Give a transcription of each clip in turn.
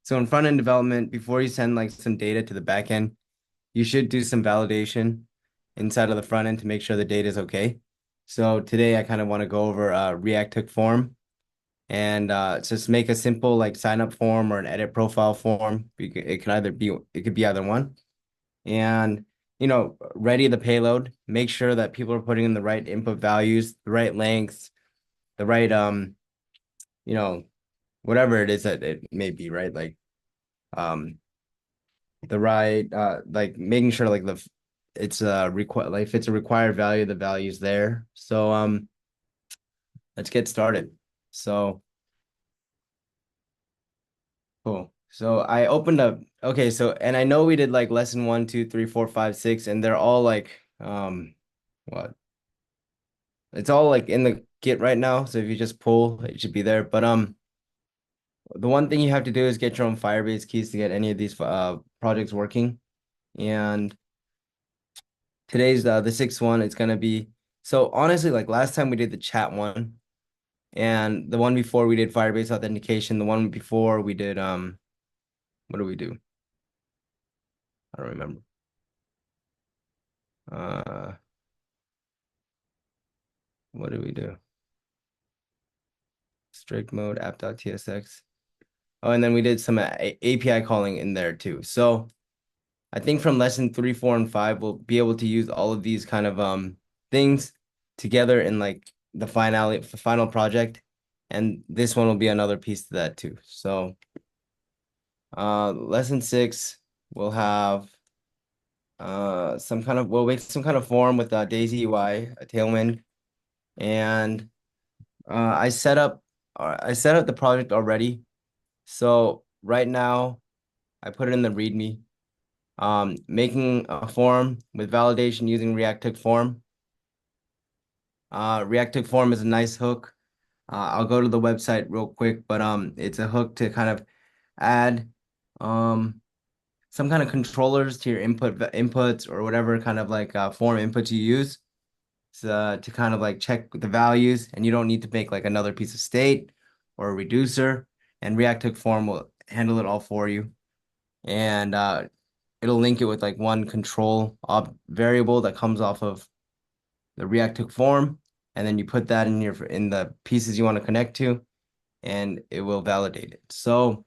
So in front end development, before you send like some data to the back end, you should do some validation inside of the front end to make sure the data is okay. So today I kind of want to go over React Hook form and just make a simple like sign up form or an edit profile form. It could be either one. And ready the payload. Make sure that people are putting in the right input values, the right lengths, the right you know, whatever it is that it may be, right? Like um the right like making sure like the it's require like if it's a required value, the value's there. So let's get started. So cool. So I opened up okay, so and I know we did like lesson 1, 2, 3, 4, 5, 6, and they're all like what? It's all like in the Git right now. So if you just pull, it should be there. But the one thing you have to do is get your own Firebase keys to get any of these projects working. And today's the sixth one. It's gonna be so honestly, like last time we did the chat one, and the one before we did Firebase authentication. The one before we did what do we do? I don't remember. Uh, what did we do? Strict mode app.tsx. Oh, and then we did some API calling in there too. So I think from lesson 3, 4, and 5, we'll be able to use all of these kind of things together in like the final project. And this one will be another piece to that too. So lesson 6, we'll have we'll make some kind of form with Daisy UI, a Tailwind, and I set up the project already. So right now I put it in the README. Making a form with validation using React Hook form. React Hook form is a nice hook. I'll go to the website real quick, but it's a hook to kind of add some kind of controllers to your inputs or whatever kind of like form inputs you use. So, to kind of like check the values, and you don't need to make like another piece of state or a reducer. And React Hook form will handle it all for you. And it'll link it with like one control variable that comes off of the React Hook form, and then you put that in the pieces you want to connect to, and it will validate it. So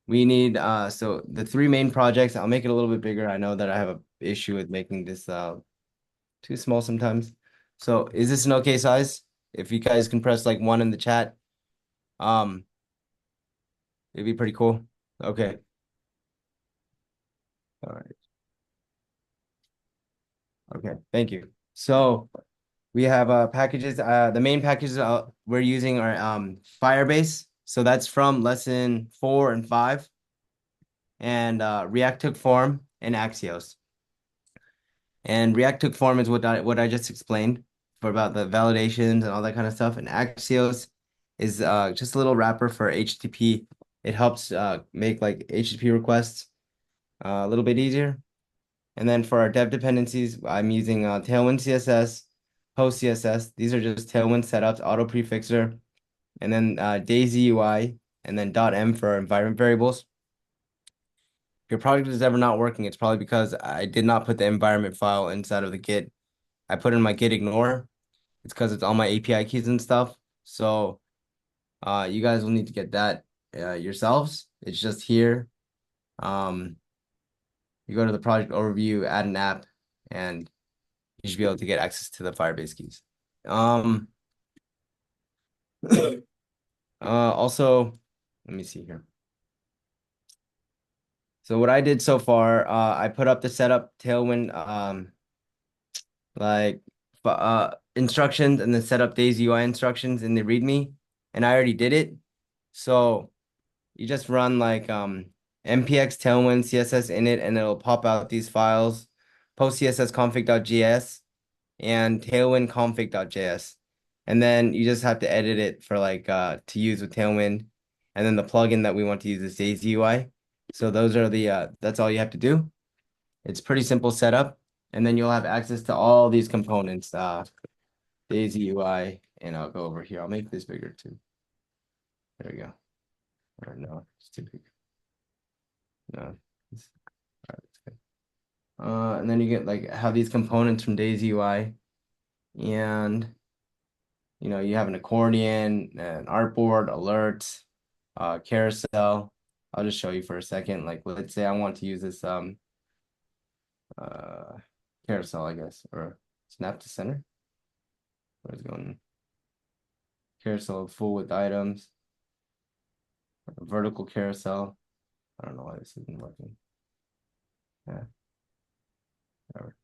we need so the three main projects. I'll make it a little bit bigger. I know that I have a issue with making this too small sometimes. So is this an okay size? If you guys can press like one in the chat, um, it'd be pretty cool. Okay. All right. Okay. Thank you. So we have packages. The main packages we're using are Firebase. So that's from lesson 4 and 5, and React Hook Form and Axios. And React Hook Form is what I just explained for about the validations and all that kind of stuff. And Axios is just a little wrapper for HTTP. It helps make like HTTP requests a little bit easier. And then for our dev dependencies, I'm using Tailwind CSS, Post CSS. These are just Tailwind setups, auto prefixer, and then Daisy UI, and then .m for our environment variables. If your project is ever not working, it's probably because I did not put the environment file inside of the Git. I put in my Git ignore. It's because it's all my API keys and stuff. So you guys will need to get that yourselves. It's just here. Um, you go to the project overview, add an app, and you should be able to get access to the Firebase keys. Also, let me see here. So what I did so far, I put up the setup Tailwind like instructions and then set up Daisy UI instructions in the README, and I already did it. So you just run like npx tailwind css init, and it'll pop out these files, post css config.js and tailwind config.js. And then you just have to edit it for like to use with Tailwind. And then the plugin that we want to use is Daisy UI. So those are the that's all you have to do. It's pretty simple setup. And then you'll have access to all these components, Daisy UI, and I'll go over here. I'll make this bigger too. There we go. Or no, it's too big. No. And then you get like have these components from Daisy UI, and you have an accordion, an artboard, alerts, carousel. I'll just show you for a second. Like let's say I want to use this uh carousel, I guess, or snap to center. Where's it going? Carousel full with items, vertical carousel. I don't know why this isn't working. Yeah, whatever.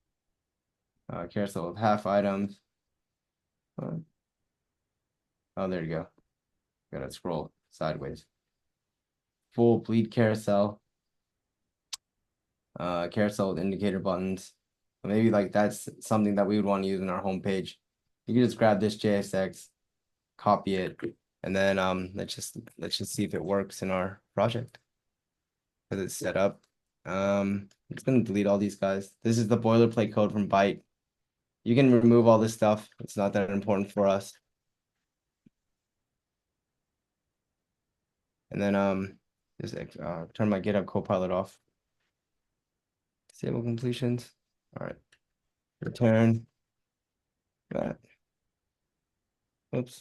Carousel with half items. Oh, there you go. Gotta scroll sideways. Full bleed carousel. Carousel with indicator buttons. Maybe like that's something that we would want to use in our homepage. You can just grab this JSX, copy it, and then let's just see if it works in our project. Because it's set up. I'm just gonna delete all these guys. This is the boilerplate code from Byte. You can remove all this stuff. It's not that important for us. And then just turn my GitHub Copilot off. Disable completions. All right. Return. That. Oops.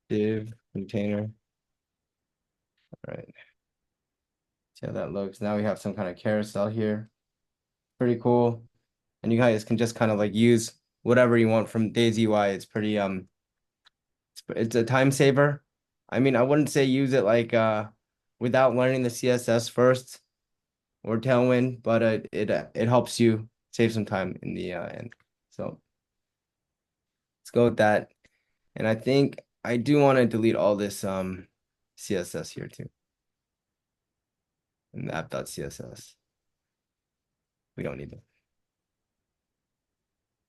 Div container. All right. See how that looks. Now we have some kind of carousel here. Pretty cool. And you guys can just kind of like use whatever you want from Daisy UI. It's pretty it's a time saver. I mean, I wouldn't say use it like without learning the CSS first or Tailwind, but it helps you save some time in the end. So let's go with that. And I think I do want to delete all this CSS here too. And the app.css. We don't need it.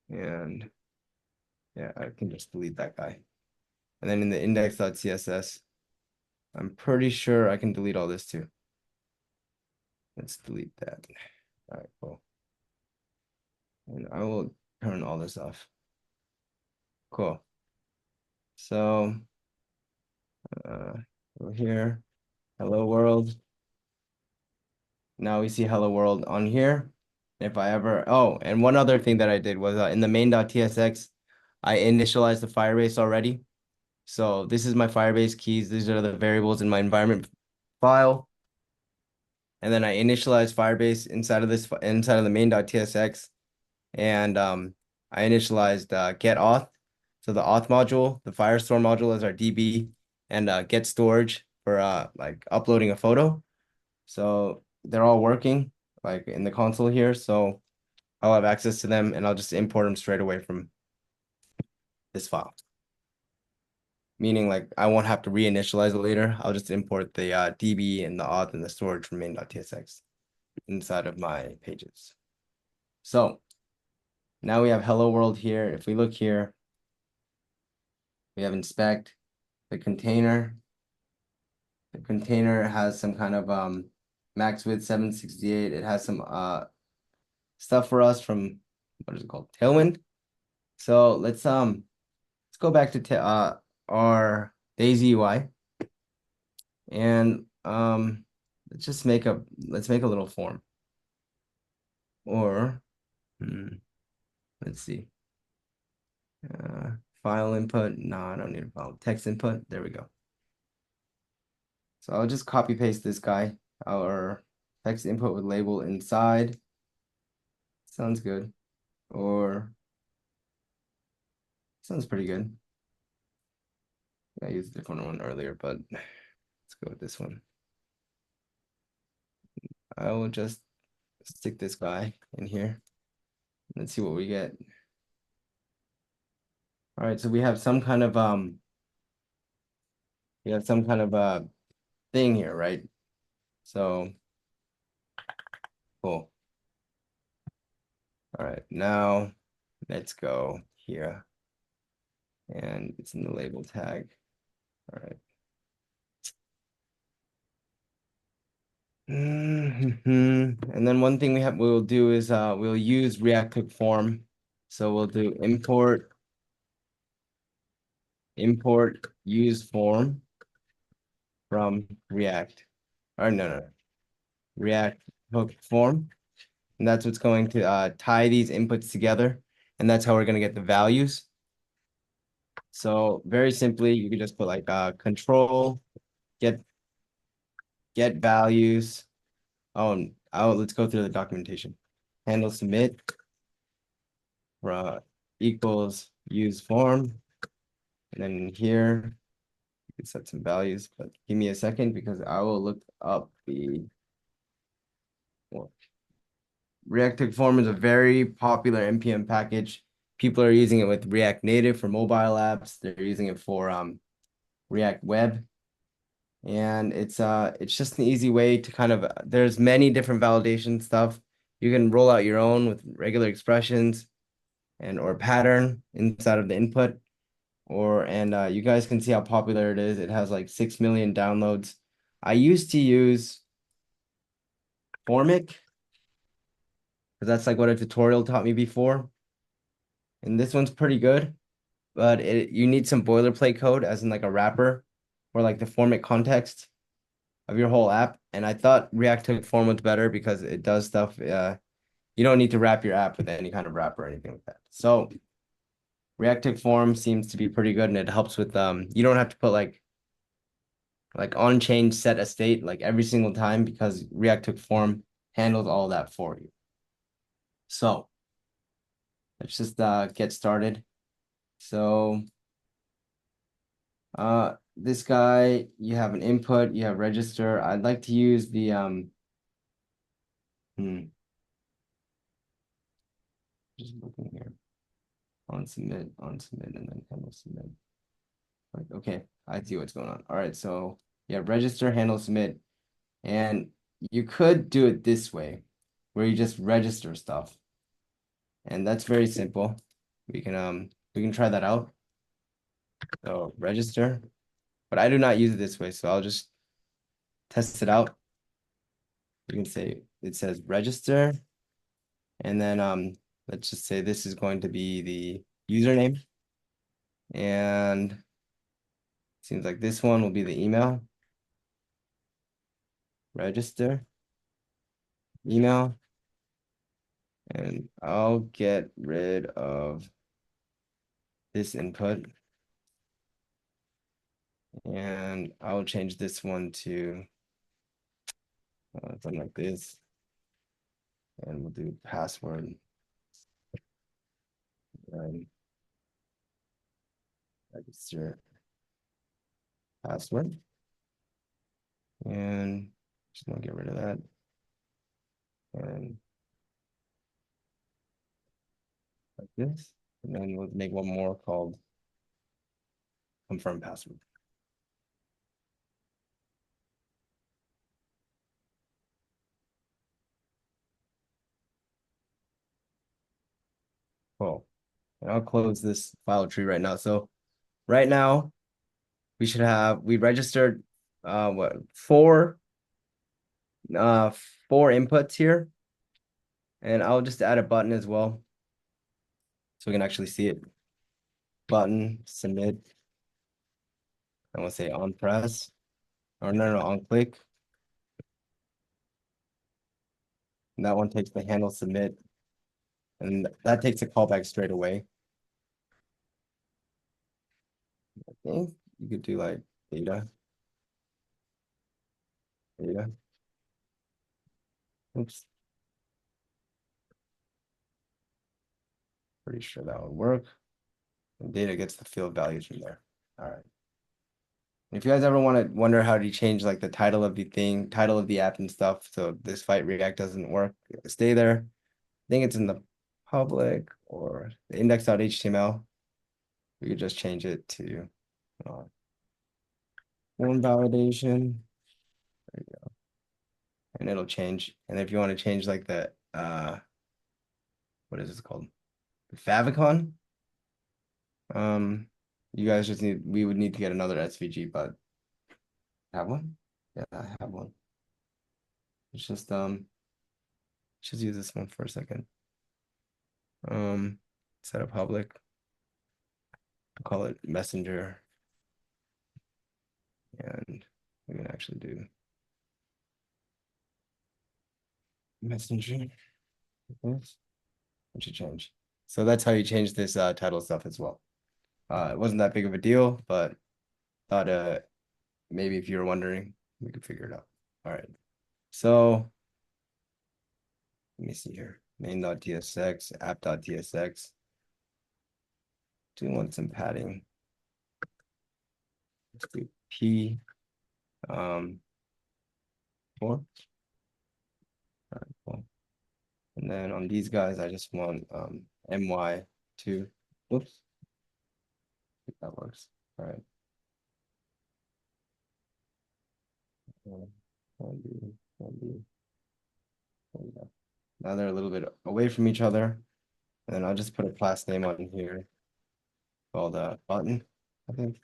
And yeah, I can just delete that guy. And then in the index.css, I'm pretty sure I can delete all this too. Let's delete that. All right, cool. And I will turn all this off. Cool. So over here, hello world. Now we see hello world on here. If I ever, oh, and one other thing that I did was in the main.tsx, I initialized the Firebase already. So this is my Firebase keys. These are the variables in my environment file. And then I initialized Firebase inside of the main.tsx. And I initialized get auth. So the auth module, the Firestore module is our DB, and get storage for like uploading a photo. So they're all working like in the console here. So I'll have access to them and I'll just import them straight away from this file. Meaning like I won't have to reinitialize it later. I'll just import the DB and the auth and the storage from main.tsx inside of my pages. So now we have hello world here. If we look here, we have inspect the container. The container has some kind of max width 768. It has some stuff for us from what is it called? Tailwind. So let's go back to our Daisy UI and let's make a little form. Or let's see. File input. No, I don't need a file. Text input. There we go. So I'll just copy paste this guy. Our text input with label inside. Sounds good. Or sounds pretty good. I used a different one earlier, but let's go with this one. I will just stick this guy in here. Let's see what we get. All right, so we have some kind of thing here, right? So cool. All right, now let's go here. And it's in the label tag. All right. And then one thing we'll do is we'll use React Click Form. So we'll do import use form from React. Or no. React hook form. And that's what's going to tie these inputs together. And that's how we're going to get the values. So very simply, you can just put like control get values. Let's go through the documentation. Handle submit equals use form. And then here you can set some values, but give me a second because I will look up the well, React Hook Form is a very popular NPM package. People are using it with React Native for mobile apps. They're using it for React Web. And it's just an easy way to kind of there's many different validation stuff. You can roll out your own with regular expressions and or pattern inside of the input. You guys can see how popular it is. It has like 6 million downloads. I used to use Formic because that's like what a tutorial taught me before. And this one's pretty good, but you need some boilerplate code as in like a wrapper or like the Formic context of your whole app. And I thought React Hook Form was better because it does stuff. You don't need to wrap your app with any kind of wrapper or anything like that. So React Hook Form seems to be pretty good, and it helps with you don't have to put like on chain set a state like every single time because React Hook Form handles all that for you. So let's just get started. So this guy, you have an input, you have register. I'd like to use the just looking here on submit, and then handle submit. Like, okay, I see what's going on. All right, so you have register, handle submit, and you could do it this way, where you just register stuff, and that's very simple. We can try that out. So register, but I do not use it this way, so I'll just test it out. You can say it says register, and then let's just say this is going to be the username, and seems like this one will be the email. Register, email, and I'll get rid of this input, and I'll change this one to something like this, and we'll do password and register password, and just want to get rid of that, and like this, and then we'll make one more called confirm password. Cool. And I'll close this file tree right now. So right now we registered what four inputs here, and I'll just add a button as well so we can actually see it. Button, submit, and we'll say on press, or no, on click. And that one takes the handle submit, and that takes a callback straight away. I think you could do like data. Oops. Pretty sure that would work. And data gets the field values from there. All right. If you guys ever wonder how to change like the title of the thing, title of the app and stuff, so this fight React doesn't work, stay there. I think it's in the public or the index.html. We could just change it to form validation. There you go. And it'll change. And if you want to change like the what is this called? The favicon. You guys we would need to get another SVG, but have one? Yeah, I have one. It's just just use this one for a second. Set a public. I'll call it messenger. And we can actually do messenger. What should change? So that's how you change this title stuff as well. It wasn't that big of a deal, but thought maybe if you were wondering, we could figure it out. All right. So let me see here. Main.tsx, app.tsx. Do want some padding. Let's do P 4. All right, cool. And then on these guys, I just want my2. Oops. If that works. All right. One B, one B. Now they're a little bit away from each other. And then I'll just put a class name on here called button, I think.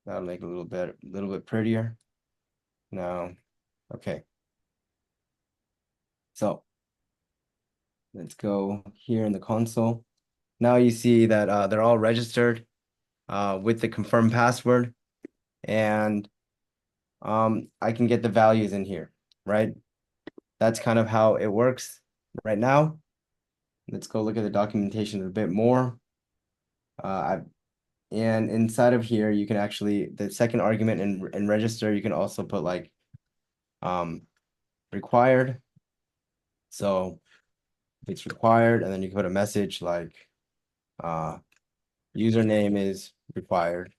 That'll make it a little bit prettier. Now, okay. So let's go here in the console. Now you see that they're all registered with the confirmed password, and I can get the values in here, right? That's kind of how it works right now. Let's go look at the documentation a bit more. And inside of here, you can actually, the second argument in register, you can also put like required. So if it's required, and then you can put a message like username is required.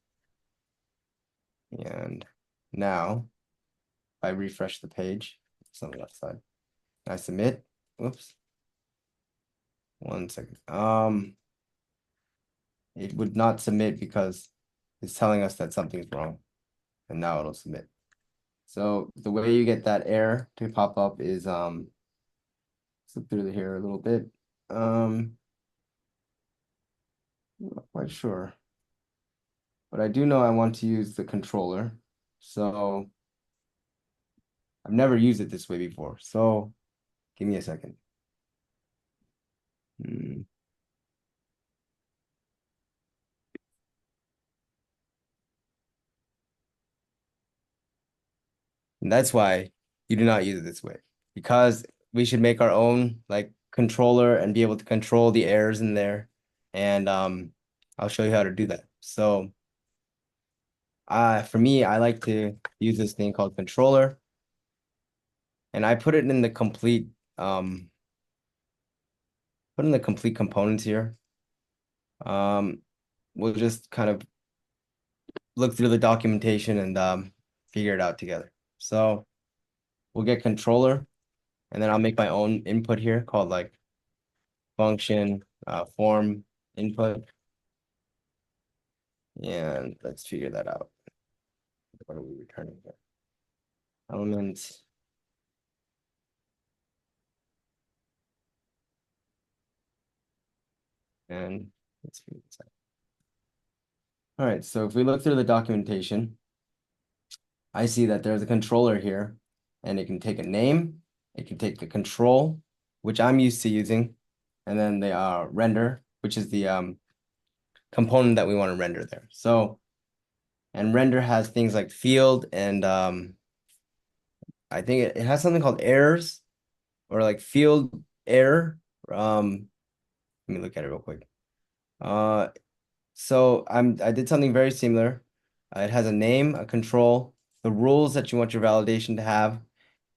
And now if I refresh the page, it's on the left side. I submit. Whoops. 1 second. It would not submit because it's telling us that something's wrong. And now it'll submit. So the way you get that error to pop up is slip through here a little bit. I'm not quite sure. But I do know I want to use the controller. So I've never used it this way before. So give me a second. And that's why you do not use it this way, because we should make our own like controller and be able to control the errors in there. And I'll show you how to do that. So for me, I like to use this thing called controller, and I put it in the complete components here. We'll just kind of look through the documentation and figure it out together. So we'll get controller, and then I'll make my own input here called like function form input. And let's figure that out. What are we returning here? Elements. And let's figure this out. All right, so if we look through the documentation, I see that there's a controller here, and it can take a name, it can take the control, which I'm used to using, and then the render, which is the component that we want to render there. So, and render has things like field and I think it has something called errors or like field error. Let me look at it real quick. So I did something very similar. It has a name, a control, the rules that you want your validation to have,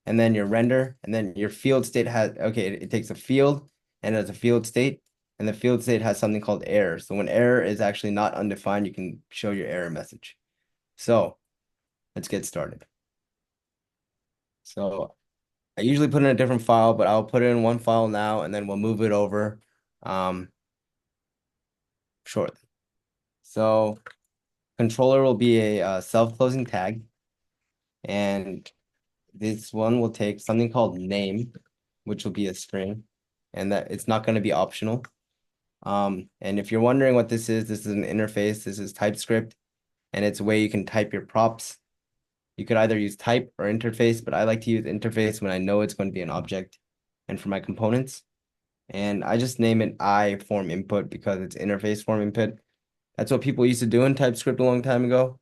and then your render, and then your field state has, okay, it takes a field and it has a field state, and the field state has something called error. So when error is actually not undefined, you can show your error message. So let's get started. So I usually put in a different file, but I'll put it in one file now, and then we'll move it over shortly. So controller will be a self-closing tag, and this one will take something called name, which will be a string, and that it's not going to be optional. And if you're wondering what this is an interface. This is TypeScript, and it's a way you can type your props. You could either use type or interface, but I like to use interface when I know it's going to be an object and for my components. And I just name it I form input because it's interface form input. That's what people used to do in TypeScript a long time ago.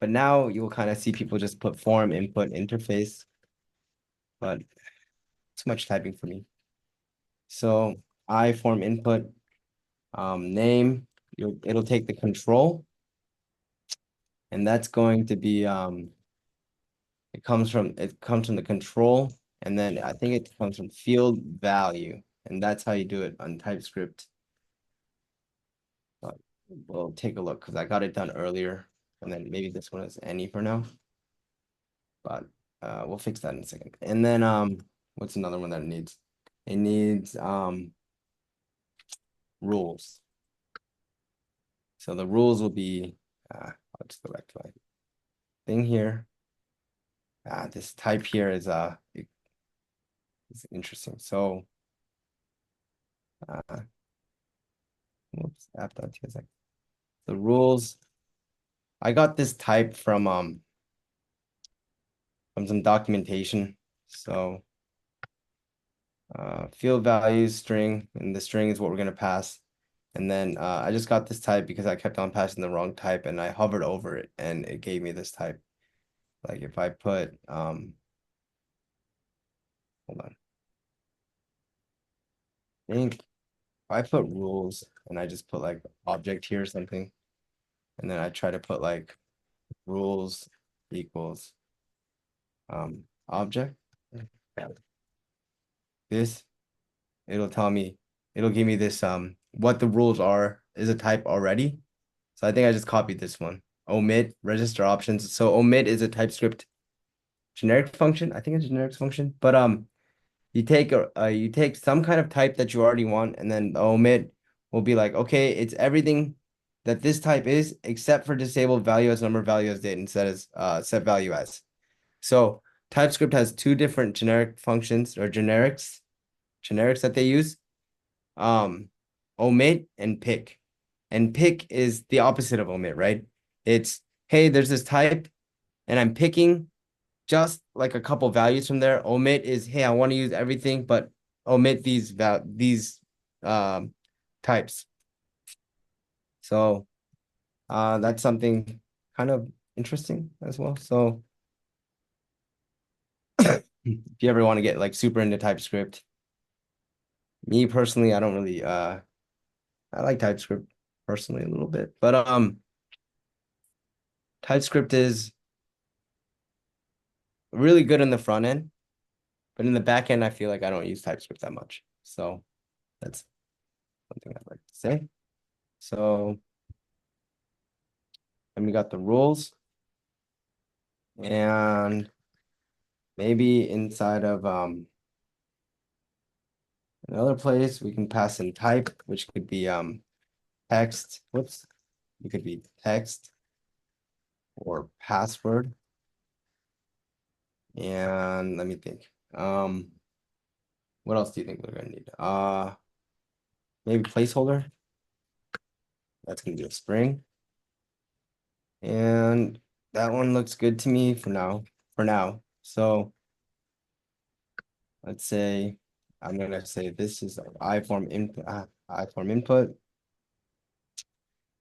But now you'll kind of see people just put form input interface. But too much typing for me. So I form input, name, it'll take the control, and that's going to be it comes from the control, and then I think it comes from field value, and that's how you do it on TypeScript. But we'll take a look because I got it done earlier, and then maybe this one is any for now. But we'll fix that in a second. And then what's another one that it needs? It needs rules. So the rules will be I'll just go back to my thing here. This type here is it's interesting. So whoops, app.tsx. The rules. I got this type from some documentation. So field values string, and the string is what we're gonna pass. And then I just got this type because I kept on passing the wrong type, and I hovered over it and it gave me this type. Like if I put hold on. I think if I put rules and I just put like object here or something, and then I try to put like rules equals object. This, it'll tell me, it'll give me this what the rules are is a type already. So I think I just copied this one. Omit register options. So omit is a TypeScript generic function. I think it's a generic function, but you take some kind of type that you already want, and then the omit will be like, okay, it's everything that this type is except for disabled value as number, value as date, instead as set value as. So TypeScript has two different generic functions or generics that they use. Omit and pick. And pick is the opposite of omit, right? It's, hey, there's this type and I'm picking just like a couple values from there. Omit is, hey, I want to use everything, but omit these types. So that's something kind of interesting as well. So if you ever want to get like super into TypeScript, me personally, I don't really I like TypeScript personally a little bit, but TypeScript is really good in the front end, but in the back end, I feel like I don't use TypeScript that much. So that's something I'd like to say. So then we got the rules, and maybe inside of another place we can pass in type, which could be text. Whoops, it could be text or password. And let me think. What else do you think we're gonna need? Maybe placeholder. That's gonna be a string. And that one looks good to me for now. So let's say I'm gonna say this is iForm input,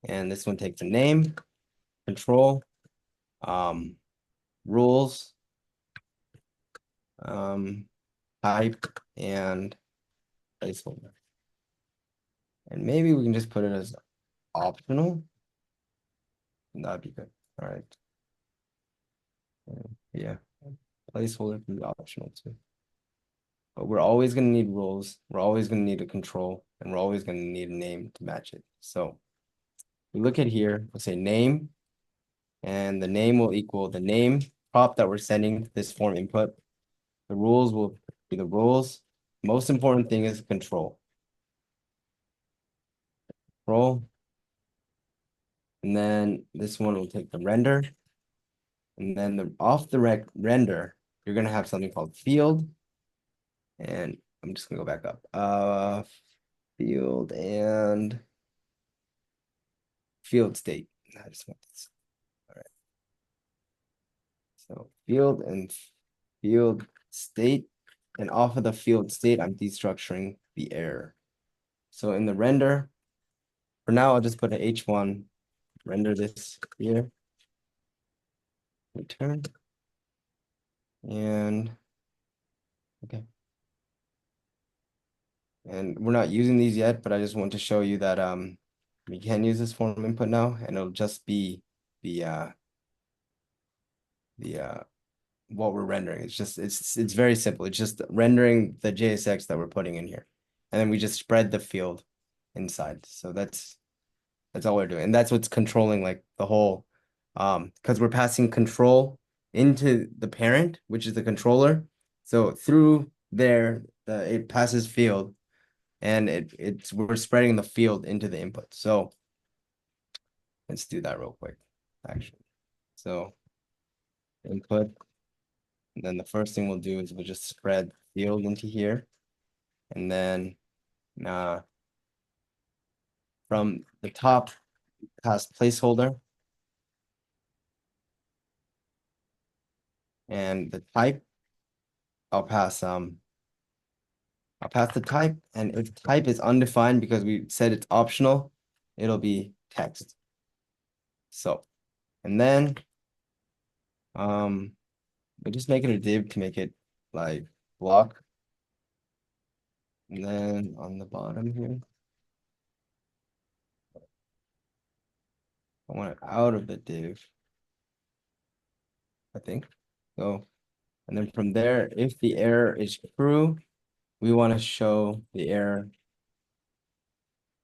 and this one takes a name, control, rules, type, and placeholder. And maybe we can just put it as optional. That'd be good. All right. Yeah, placeholder can be optional too. But we're always going to need rules. We're always going to need a control, and we're always going to need a name to match it. So we look at here, we'll say name, and the name will equal the name prop that we're sending this form input. The rules will be the rules. Most important thing is control. Control. And then this one will take the render. And then off the render, you're going to have something called field. And I'm just going to go back up. Field and field state. I just want this. All right. So field and field state. And off of the field state, I'm destructuring the error. So in the render, for now, I'll just put an H1, render this here, return, and okay. And we're not using these yet, but I just want to show you that we can use this form input now, and it'll just be the what we're rendering. It's very simple. It's just rendering the JSX that we're putting in here. And then we just spread the field inside. So that's all we're doing. And that's what's controlling like the whole because we're passing control into the parent, which is the controller. So through there, it passes field and we're spreading the field into the input. So let's do that real quick, actually. So input, and then the first thing we'll do is we'll just spread field into here, and then from the top, pass placeholder, and the type, I'll pass the type, and if type is undefined because we said it's optional, it'll be text. So, and then we just make it a div to make it like block. And then on the bottom here, I want it out of the div, I think. So, and then from there, if the error is true, we want to show the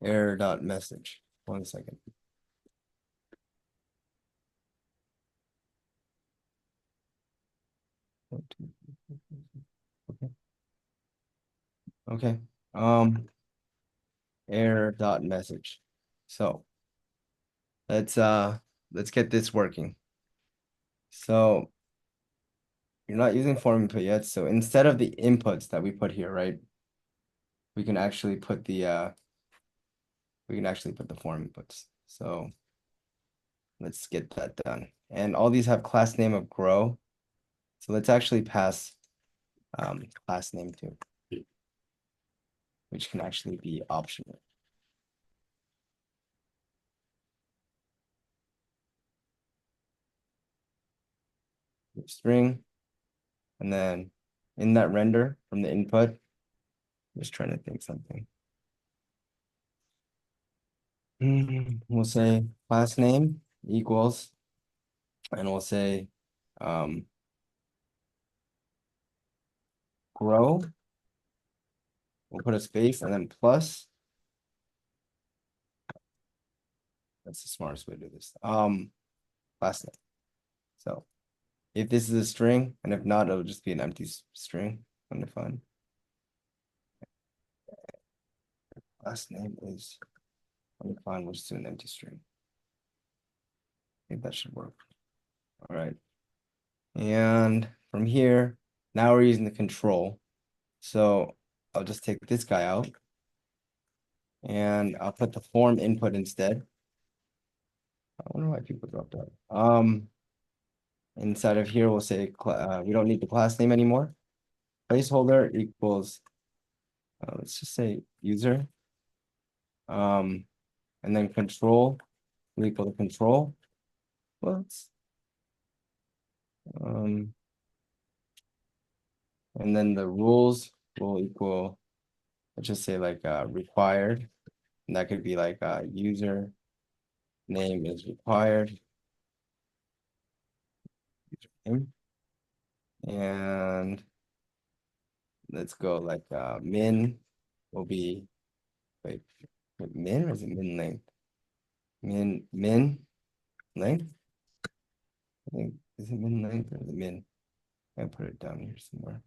error.message. 1 second. Okay. Error.message. So let's get this working. So you're not using form input yet. So instead of the inputs that we put here, right? We can actually put the form inputs. So let's get that done. And all these have class name of grow. So let's actually pass class name too, which can actually be optional. String, and then in that render from the input, just trying to think something. We'll say class name equals, and we'll say grow. We'll put a space and then plus. That's the smartest way to do this. Class name. So if this is a string, and if not, it'll just be an empty string, undefined. Class name is undefined, which is an empty string. I think that should work. All right. And from here, now we're using the control. So I'll just take this guy out, and I'll put the form input instead. I wonder why people dropped out. Inside of here, we'll say we don't need the class name anymore. Placeholder equals, let's just say user. And then control will equal to control. And then the rules will equal, let's just say like required. And that could be like user name is required. And let's go like min will be, wait, min or is it min length? Min length? I think, is it min length or is it min? I put it down here somewhere.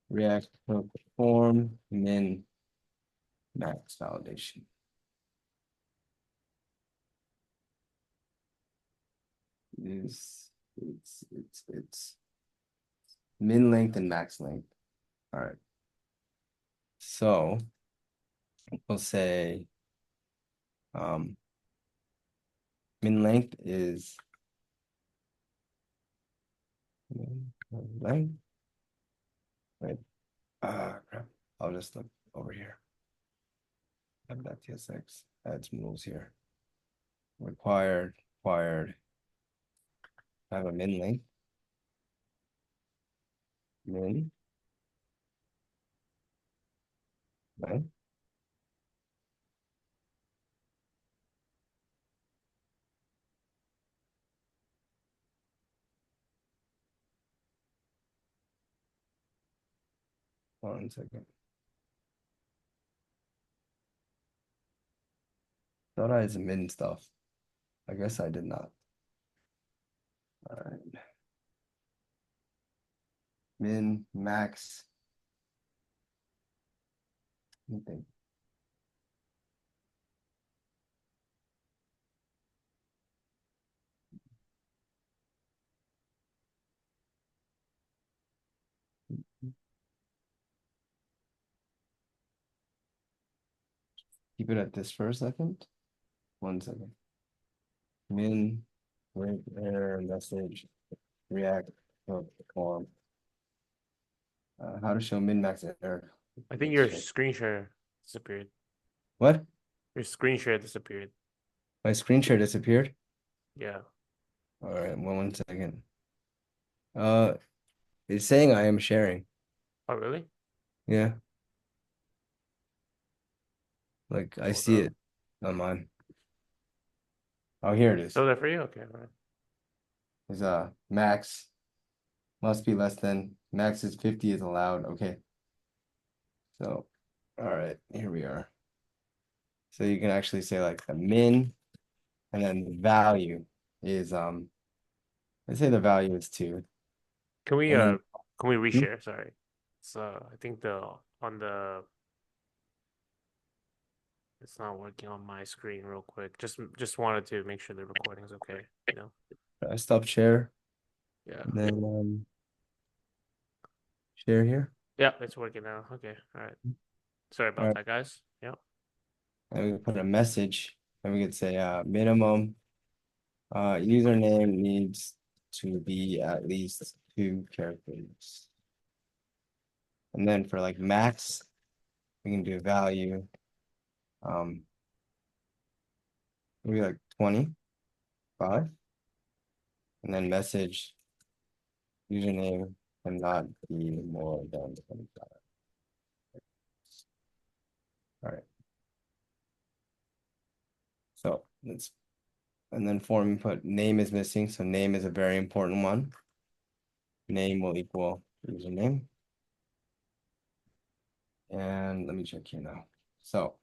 React form min max validation. It's min length and max length. All right. So we'll say min length is length. Wait. Crap. I'll just look over here. Have.tsx. Add some rules here. Required. I have a min length. Min. Right? One second. Thought I had some min stuff. I guess I did not. All right. Min, max. Let me think. Keep it at this for a second. 1 second. Min, wait, error, message, react, form. How to show min max error. I think your screen share disappeared. What? Your screen share disappeared. My screen share disappeared. Yeah. All right, 1 second. Uh, it's saying I am sharing. Oh, really? Yeah, like I Hold see up. it on mine. Oh, here it is. Still there for you? Okay, all right. Is max must be less than max is 50 is allowed. Okay. So, all right, here we are. So you can actually say like the min and then the value is let's say the value is 2. Can we And then reshare? Sorry. So I think on the it's not working on my screen real quick. Just wanted to make sure the recording is okay, you know? stop share Yeah. and then share here. Yeah, it's working now. Okay. All right. Sorry All about right. that, guys. Yep. And we can put a message and we could say minimum username needs to be at least 2 characters. And then for like max, we can do value um maybe like 25 and then message username cannot be more than 25. All right. So let's and then form input name is missing, so name is a very important one. Name will equal username. And let me check here now. So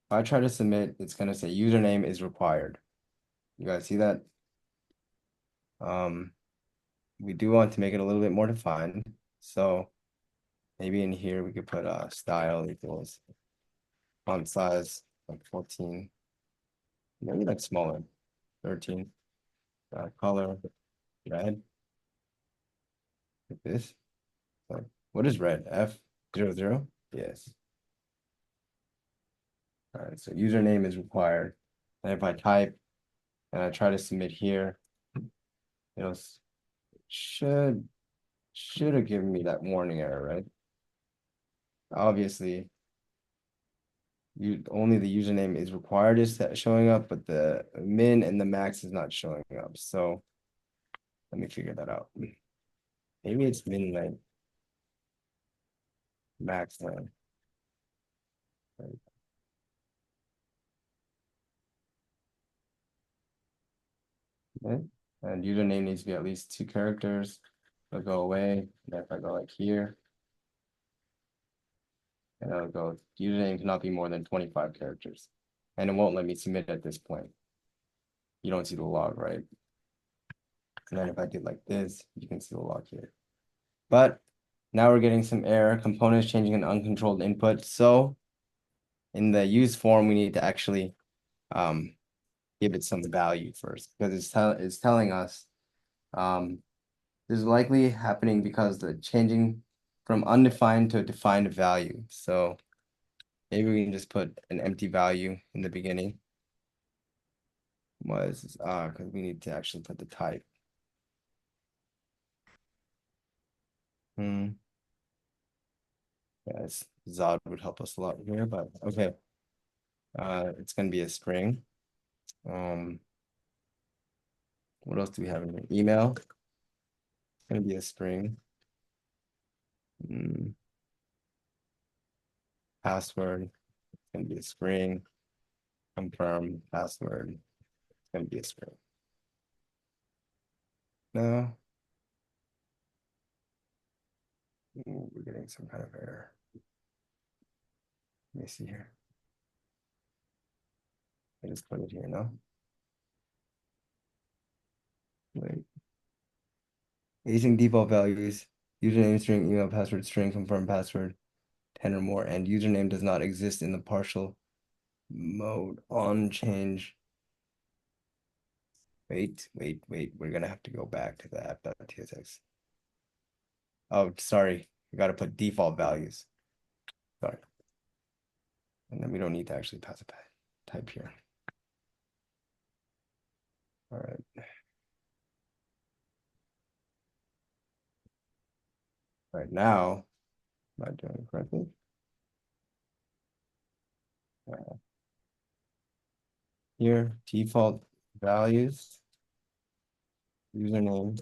if I try to submit, it's gonna say username is required. You guys see that? We do want to make it a little bit more defined. So maybe in here we could put style equals font size like 14, maybe like smaller, 13. Color red, like this. So what is red? F00? Yes. All right, so username is required. And if I type and I try to submit here, it'll should have given me that warning error, right? Obviously, only the username is required is that showing up, but the min and the max is not showing up. So let me figure that out. Maybe it's min length, max length. Right? Okay. And username needs to be at least 2 characters. It'll go away. And if I go like here, and it'll go username cannot be more than 25 characters. And it won't let me submit at this point. You don't see the log, right? And then if I did like this, you can see the log here. But now we're getting some error. Components changing an uncontrolled input. So in the use form, we need to actually give it some value first because it's telling us this is likely happening because the changing from undefined to a defined value. So maybe we can just put an empty value in the beginning. Was because we need to actually put the type. Yes, Zod would help us a lot here, but okay. It's gonna be a string. What else do we have in here? Email. It's gonna be a string. password. It's gonna be a string. Confirm password. It's gonna be a string. No. Ooh, we're getting some kind of error. Let me see here. I just put it here, no? Wait. Async default values, username string, email password string, confirm password, 10 or more, and username does not exist in the partial mode on change. Wait. We're gonna have to go back to the app.tsx. Oh, sorry. We gotta put default values. Sorry. And then we don't need to actually pass a type here. All right. Right now, am I doing it correctly? Here, default values, username.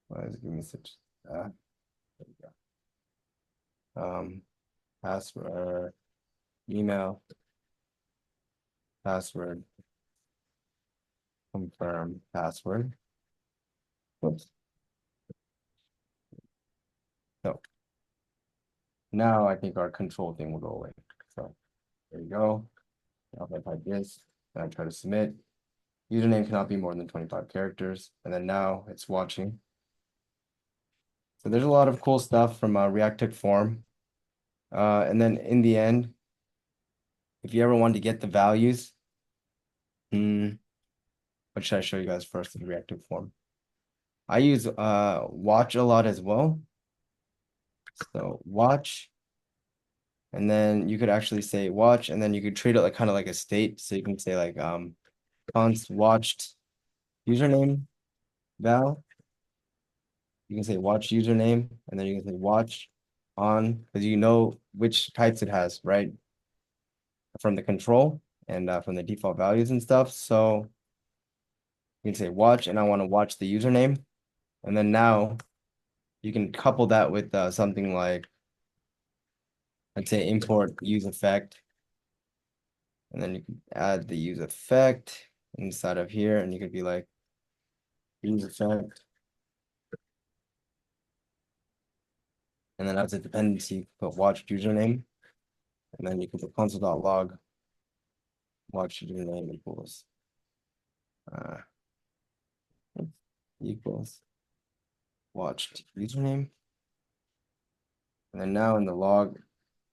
Why is it giving me such there we go. Password, email, password, confirm password. Whoops. So now I think our control thing will go away. So there you go. Now if I type this, and I try to submit, username cannot be more than 25 characters. And then now it's watching. So there's a lot of cool stuff from React Tick form. And then in the end, if you ever want to get the values, what should I show you guys first in the React Tick form? I use watch a lot as well. So watch, and then you could actually say watch, and then you could treat it like kind of like a state. So you can say like const watched username val. You can say watch username, and then you can say watch on, because you know which types it has, right? From the control and from the default values and stuff. So you can say watch, and I want to watch the username. And then now you can couple that with something like, let's say import use effect. And then you can add the use effect inside of here, and you could be like use effect. And then as a dependency, put watch username. And then you can put console.log watch username uh, equals watched username. And then now in the log,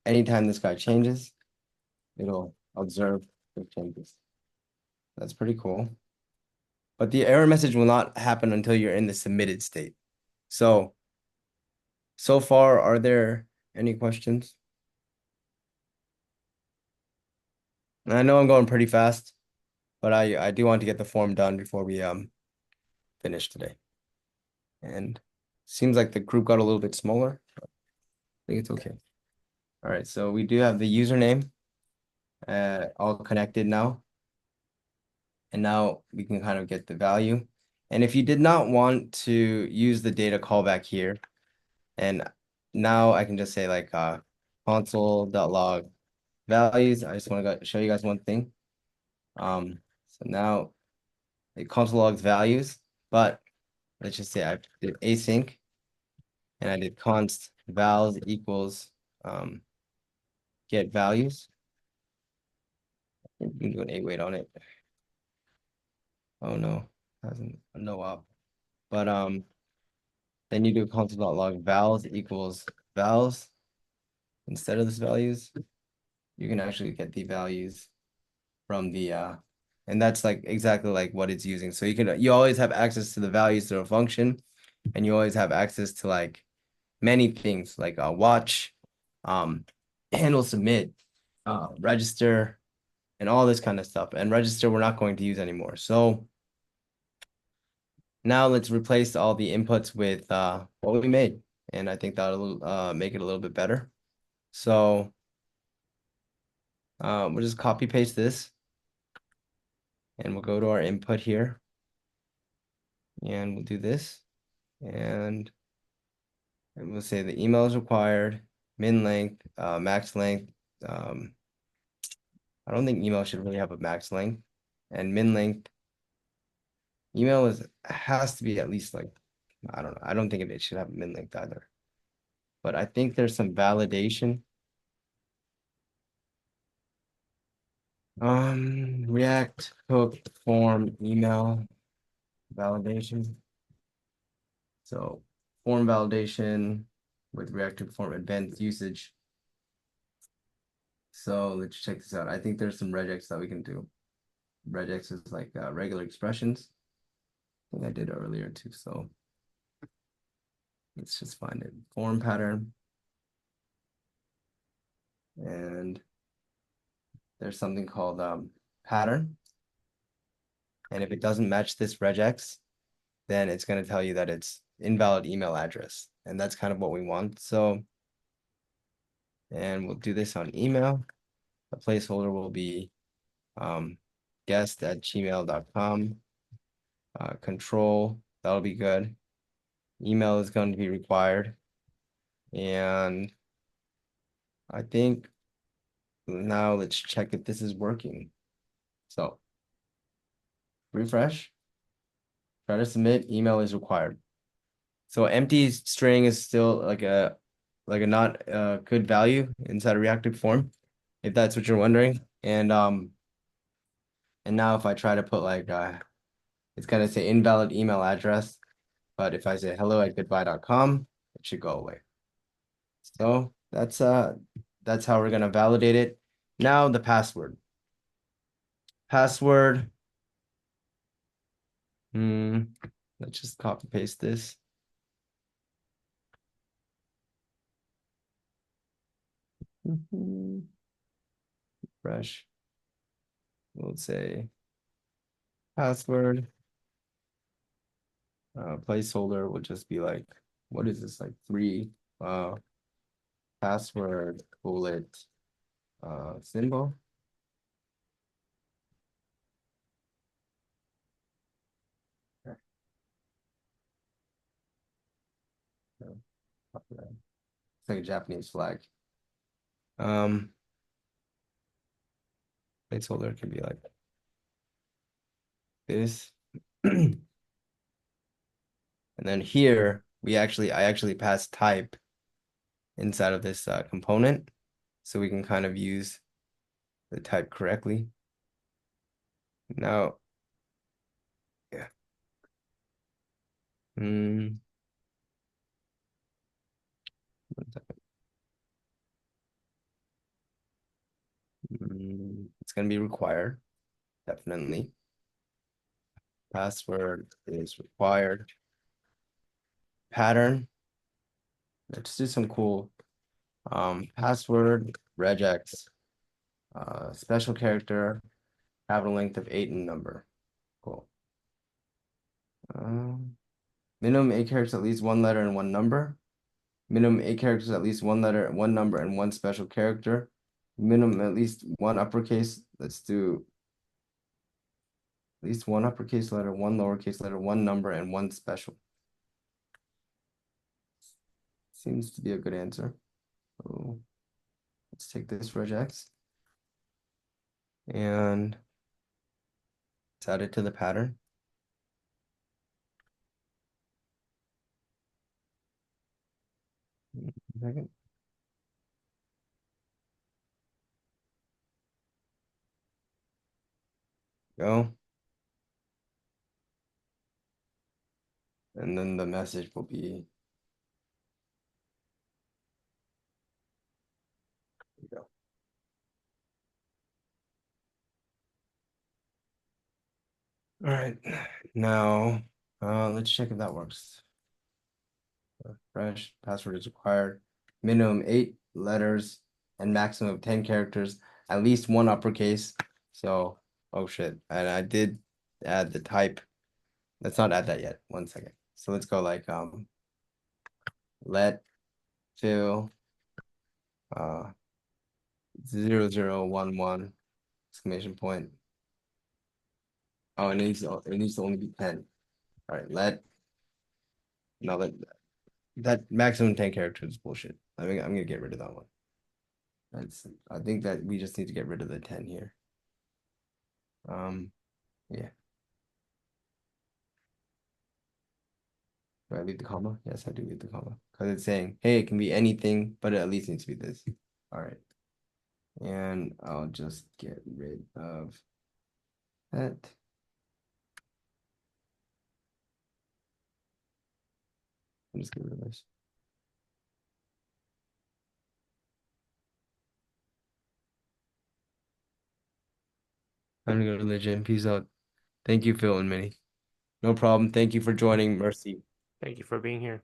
anytime this guy changes, it'll observe the changes. That's pretty cool. But the error message will not happen until you're in the submitted state. So far, are there any questions? And I know I'm going pretty fast, but I do want to get the form done before we finish today. And seems like the group got a little bit smaller. I think it's okay. All right, so we do have the username all connected now. And now we can kind of get the value. And if you did not want to use the data callback here, and now I can just say like console.log values. I just want to show you guys one thing. So now it console logs values, but let's just say I did async and I did const vals equals get values. You can do an await on it. Oh no, hasn't no up. But then you do console.log vals equals vals instead of this values. You can actually get the values from the and that's like exactly like what it's using. So you always have access to the values through a function, and you always have access to like many things like watch, handle submit, register, and all this kind of stuff. And register we're not going to use anymore. So now let's replace all the inputs with what we made. And I think that'll make it a little bit better. So we'll just copy paste this. And we'll go to our input here. And we'll do this. And And we'll say the email is required, min length, max length. Um, I don't think email should really have a max length. And min length, email has to be at least like, I don't know. I don't think it should have a min length either. But I think there's some validation. React hook form email validation. So form validation with React hook form advanced usage. So let's check this out. I think there's some regex that we can do. Regex is like regular expressions. I think I did earlier too. So let's just find it. Form pattern. And there's something called pattern. And if it doesn't match this regex, then it's going to tell you that it's invalid email address. And that's kind of what we want. So, and we'll do this on email. The placeholder will be guest@gmail.com. Control, that'll be good. Email is going to be required. And I think now let's check if this is working. So refresh, try to submit, email is required. So empty string is still like a not good value inside a reactive form, if that's what you're wondering. And now if I try to put like it's gonna say invalid email address, but if I say hello@goodbye.com, it should go away. So that's how we're gonna validate it. Now the password. Password. Let's just copy paste this. Fresh. We'll say password. Placeholder will just be like, what is this? Like 3 password bullet symbol. Okay. So, it's like a Japanese flag. Placeholder can be like this. And then here I actually pass type inside of this component, so we can kind of use the type correctly. Now, yeah. One second. It's gonna be required, definitely. Password is required. Pattern. Let's do some cool password regex special character, capital length of 8 and number. Cool. Minimum 8 characters, at least 1 letter and 1 number. Minimum 8 characters, at least 1 letter, 1 number, and 1 special character. Minimum at least 1 uppercase. Let's do at least 1 uppercase letter, 1 lowercase letter, 1 number, and 1 special. Seems to be a good answer. So let's take this regex and let's add it to the pattern. Second. Go. And then the message will be, go. All right, now let's check if that works. Fresh password is required. Minimum 8 letters and maximum of 10 characters, at least 1 uppercase. So, oh shit. And I did add the type. Let's not add that yet. 1 second. So let's go like let fill 0011 exclamation point. Oh, it needs to only be 10. All right, let that maximum 10 characters is bullshit. I mean, I'm gonna get rid of that one. I think that we just need to get rid of the 10 here. Yeah. Do I leave the comma? Yes, I do leave the comma. Because it's saying, hey, it can be anything, but it at least needs to be this. All right. And I'll just get rid of that. I'll just get rid of this. I'm gonna go to the gym. Peace out. Thank you, Phil and Minnie. No problem. Thank you for joining, Mercy. Thank you for being here.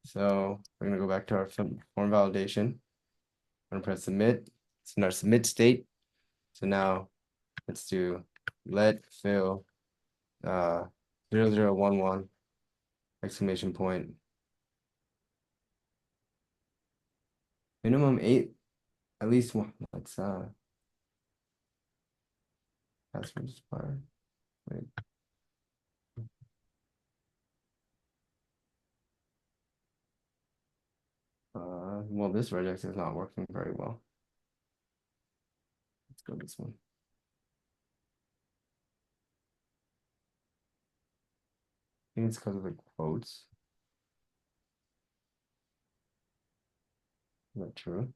So we're gonna go back to our form validation. I'm gonna press submit. It's in our submit state. So now let's do let Phil 0011 exclamation point. Minimum 8, at least one. Let's password expired. Wait. Well, this regex is not working very well. Let's go this one. I think it's because of the quotes. Is that true?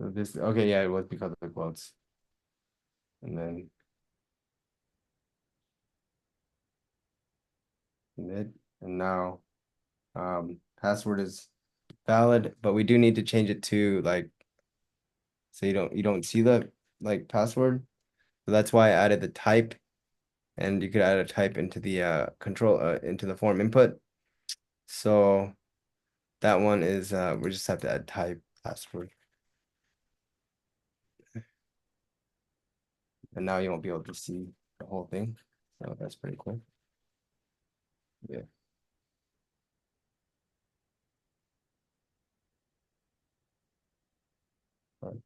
So this, okay, yeah, it was because of the quotes. And then mid, and now password is valid, but we do need to change it to like, so you don't see the like password. So that's why I added the type, and you could add a type into the control into the form input. So that one is we just have to add type password. And now you won't be able to see the whole thing. So that's pretty cool. Yeah. Fine.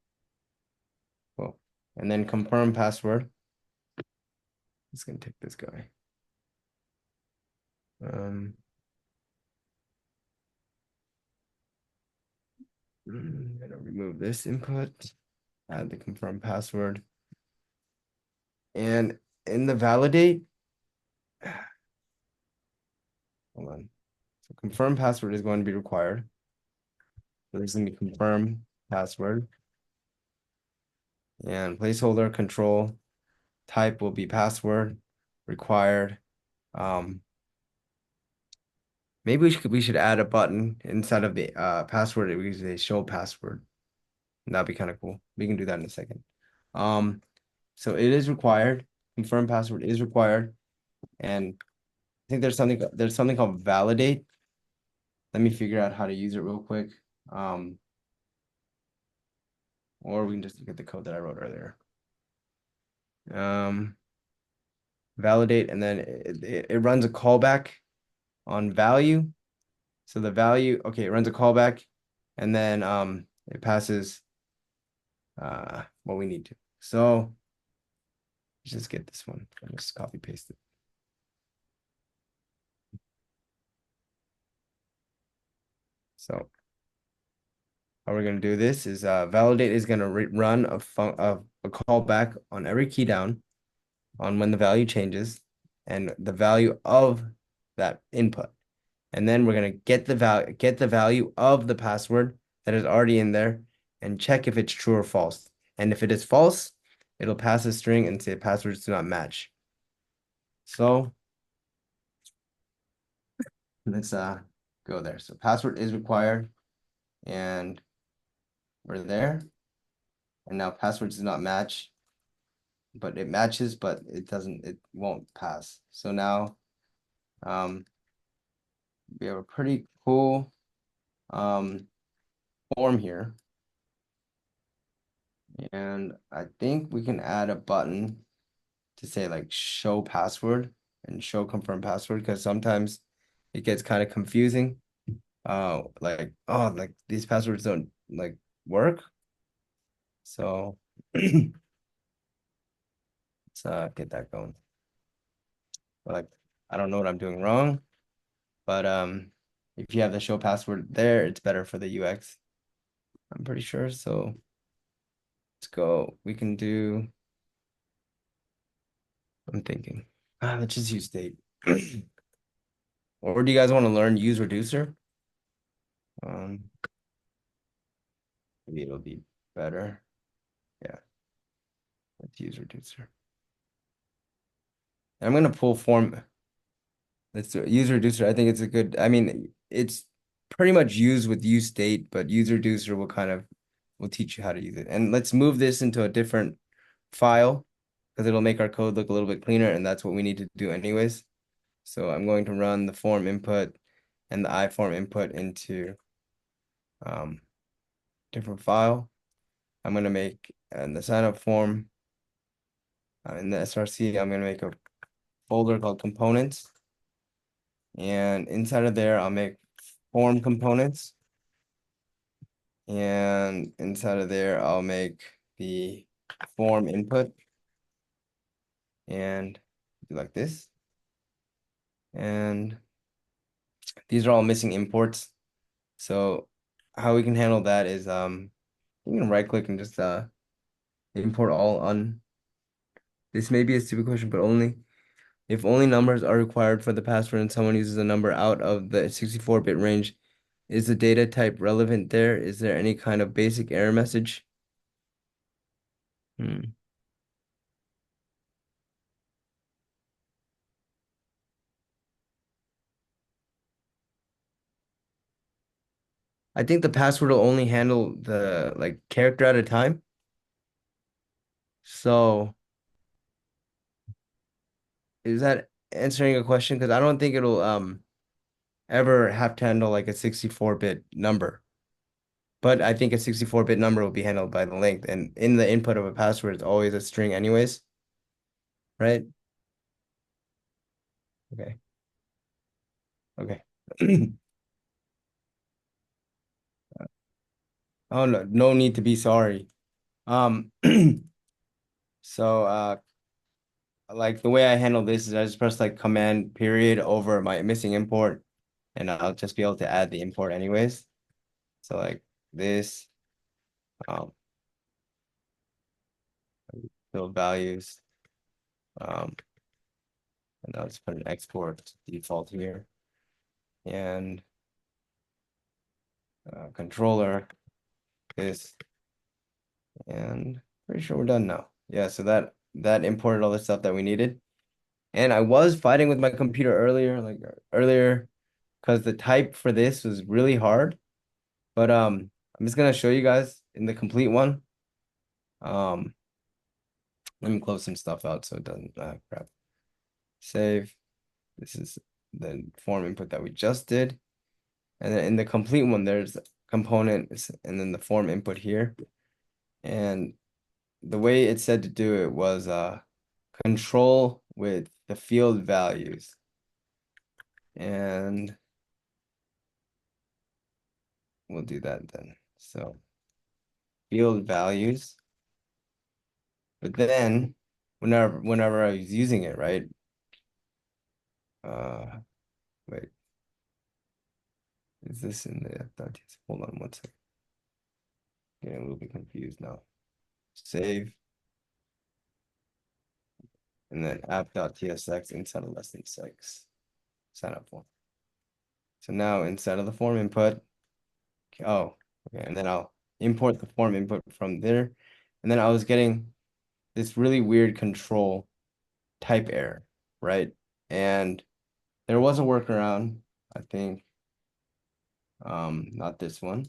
Cool. And then confirm password. It's gonna take this guy. Gonna remove this input, add the confirm password. And in the validate, hold on. So confirm password is going to be required. So there's gonna be confirm password and placeholder control type will be password required. Maybe we should add a button inside of the password. We say show password. That'd be kind of cool. We can do that in a second. So it is required. Confirm password is required, and I think there's something called validate. Let me figure out how to use it real quick. Or we can just look at the code that I wrote earlier. Validate, and then it runs a callback on value. So the value, okay, it runs a callback, and then it passes what we need to. So let's just get this one. I'll just copy paste it. So how we're gonna do this is validate is gonna run a callback on every key down on when the value changes and the value of that input. And then we're gonna get the value of the password that is already in there and check if it's true or false. And if it is false, it'll pass a string and say passwords do not match. So let's go there. So password is required, and we're there. And now passwords do not match, but it matches, but it won't pass. So now we have a pretty cool form here. And I think we can add a button to say like show password and show confirm password, because sometimes it gets kind of confusing. Like, oh, like these passwords don't like work. So let's get that going. But, like, I don't know what I'm doing wrong, but if you have the show password there, it's better for the UX. I'm pretty sure. So let's go. We can do, I'm thinking. Let's just use state. Or do you guys want to learn use reducer? Um, maybe it'll be better. Yeah, let's use reducer. I'm gonna pull form. Let's do it. Use reducer. I think it's a good, I mean, it's pretty much used with use state, but use reducer will teach you how to use it. And let's move this into a different file because it'll make our code look a little bit cleaner, and that's what we need to do anyways. So I'm going to run the form input and the iForm input into um different file. I'm gonna make the signup form in the SRC. I'm gonna make a folder called components, and inside of there, I'll make form components, and inside of there, I'll make the form input and do like this. And these are all missing imports. So how we can handle that is you can right click and just import all on. This may be a stupid question, but only if only numbers are required for the password and someone uses a number out of the 64-bit range, is the data type relevant there? Is there any kind of basic error message? I think the password will only handle the like character at a time. So is that answering a question? Because I don't think it'll ever have to handle like a 64-bit number. But I think a 64-bit number will be handled by the length. And in the input of a password, it's always a string anyways, right? Okay. Okay. Oh no, no need to be sorry. Um so like the way I handle this is I just press like command period over my missing import, and I'll just be able to add the import anyways. So like this, um, build values, um, and I'll just put an export default here, and controller this, and pretty sure we're done now. Yeah, so that imported all the stuff that we needed. And I was fighting with my computer earlier, because the type for this was really hard. But I'm just gonna show you guys in the complete one. Um, let me close some stuff out so it doesn't crap. Save. This is the form input that we just did. And then in the complete one, there's components and then the form input here. And the way it said to do it was control with the field values. And we'll do that then. So field values. But then whenever I was using it, right? Uh wait, is this in the app.ts? Hold on one second. Getting a little bit confused now. Save. And then app.tsx inside of less than six sign up form. So now inside of the form input, oh, okay, and then I'll import the form input from there. And then I was getting this really weird control type error, right? And there was a workaround, I think, not this one.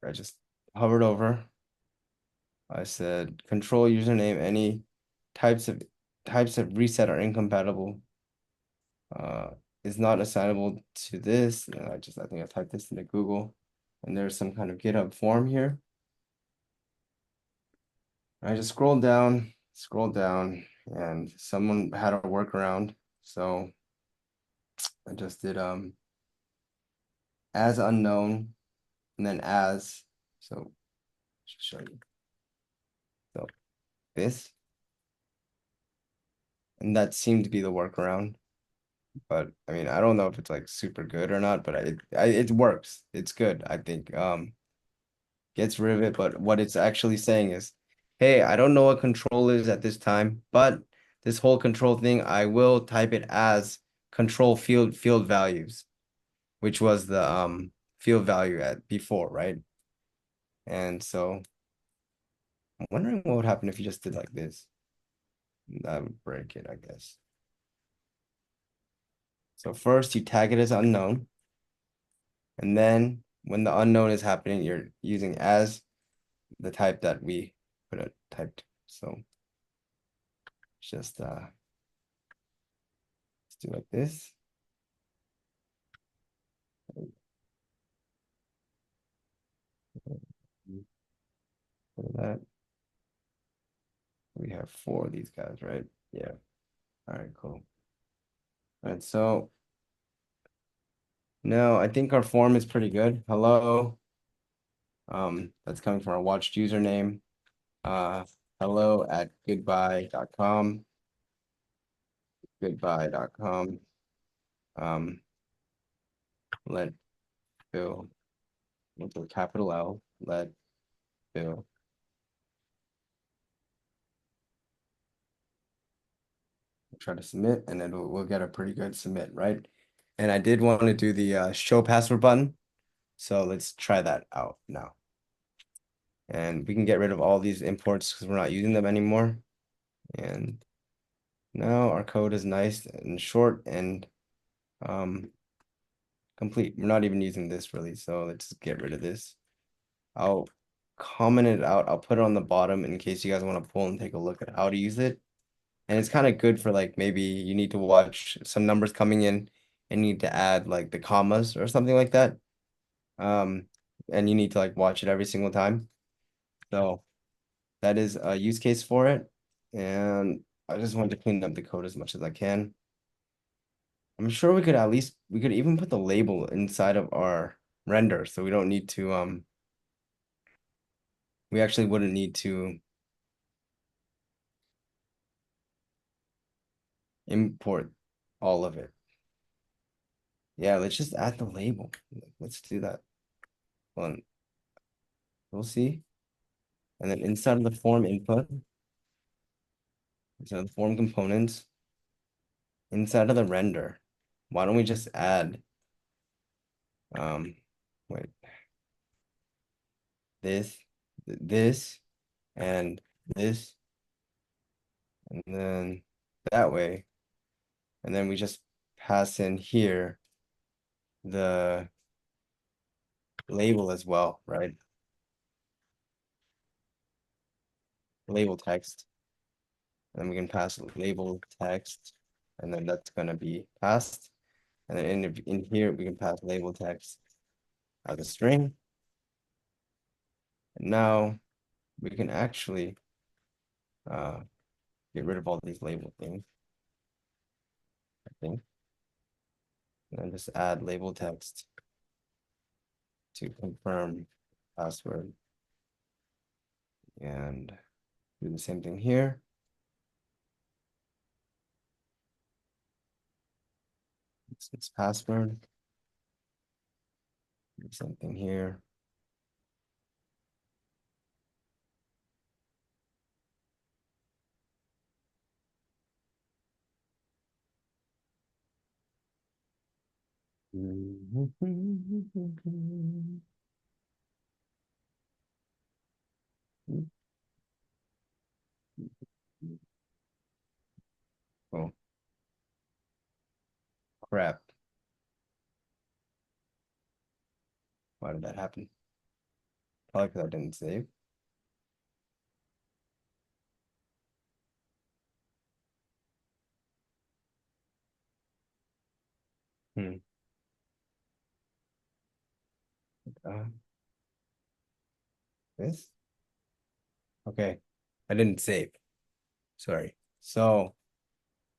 I just hovered over. I said control username, any types of reset are incompatible. Is not assignable to this. And I think I typed this into Google, and there's some kind of GitHub form here. I just scrolled down, and someone had a workaround. So I just did as unknown, and then as. So just show you. So this, and that seemed to be the workaround. But I mean, I don't know if it's like super good or not, but it works. It's good, I think. Gets rid of it, but what it's actually saying is, hey, I don't know what control is at this time, but this whole control thing, I will type it as control field values, which was the field value at before, right? And so I'm wondering what would happen if you just did like this. That would break it, I guess. So first you tag it as unknown, and then when the unknown is happening, you're using as the type that we put it typed. So just let's do like this. For that, we have four of these guys, right? Yeah. All right, cool. All right, so now I think our form is pretty good. Hello. That's coming from our watched username. Uh, hello at goodbye.com. Goodbye.com. Let Bill with a capital L. Let Bill. Try to submit, and then we'll get a pretty good submit, right? And I did want to do the show password button. So let's try that out now. And we can get rid of all these imports because we're not using them anymore. And now our code is nice and short and complete. We're not even using this really, so let's get rid of this. I'll comment it out. I'll put it on the bottom in case you guys want to pull and take a look at how to use it. And it's kind of good for like maybe you need to watch some numbers coming in and need to add like the commas or something like that. Um, and you need to like watch it every single time. So that is a use case for it. And I just wanted to clean up the code as much as I can. I'm sure we could at least we could even put the label inside of our render, so we don't need to we actually wouldn't need to import all of it. Yeah, let's just add the label. Let's do that. Hold on. We'll see. And then inside of the form input, inside of the form components, inside of the render, why don't we just add um wait, this, this, and this, and then that way, and then we just pass in here the label as well, right? Label text, and then we can pass label text, and then that's gonna be passed. And then in here we can pass label text as a string. And now we can actually uh, get rid of all these label things, I think, and then just add label text to confirm password and do the same thing here. It's password. Do the same thing here. Oh, crap. Why did that happen? Probably because I didn't save. Hmm. Uh, this? Okay. I didn't save. Sorry. So,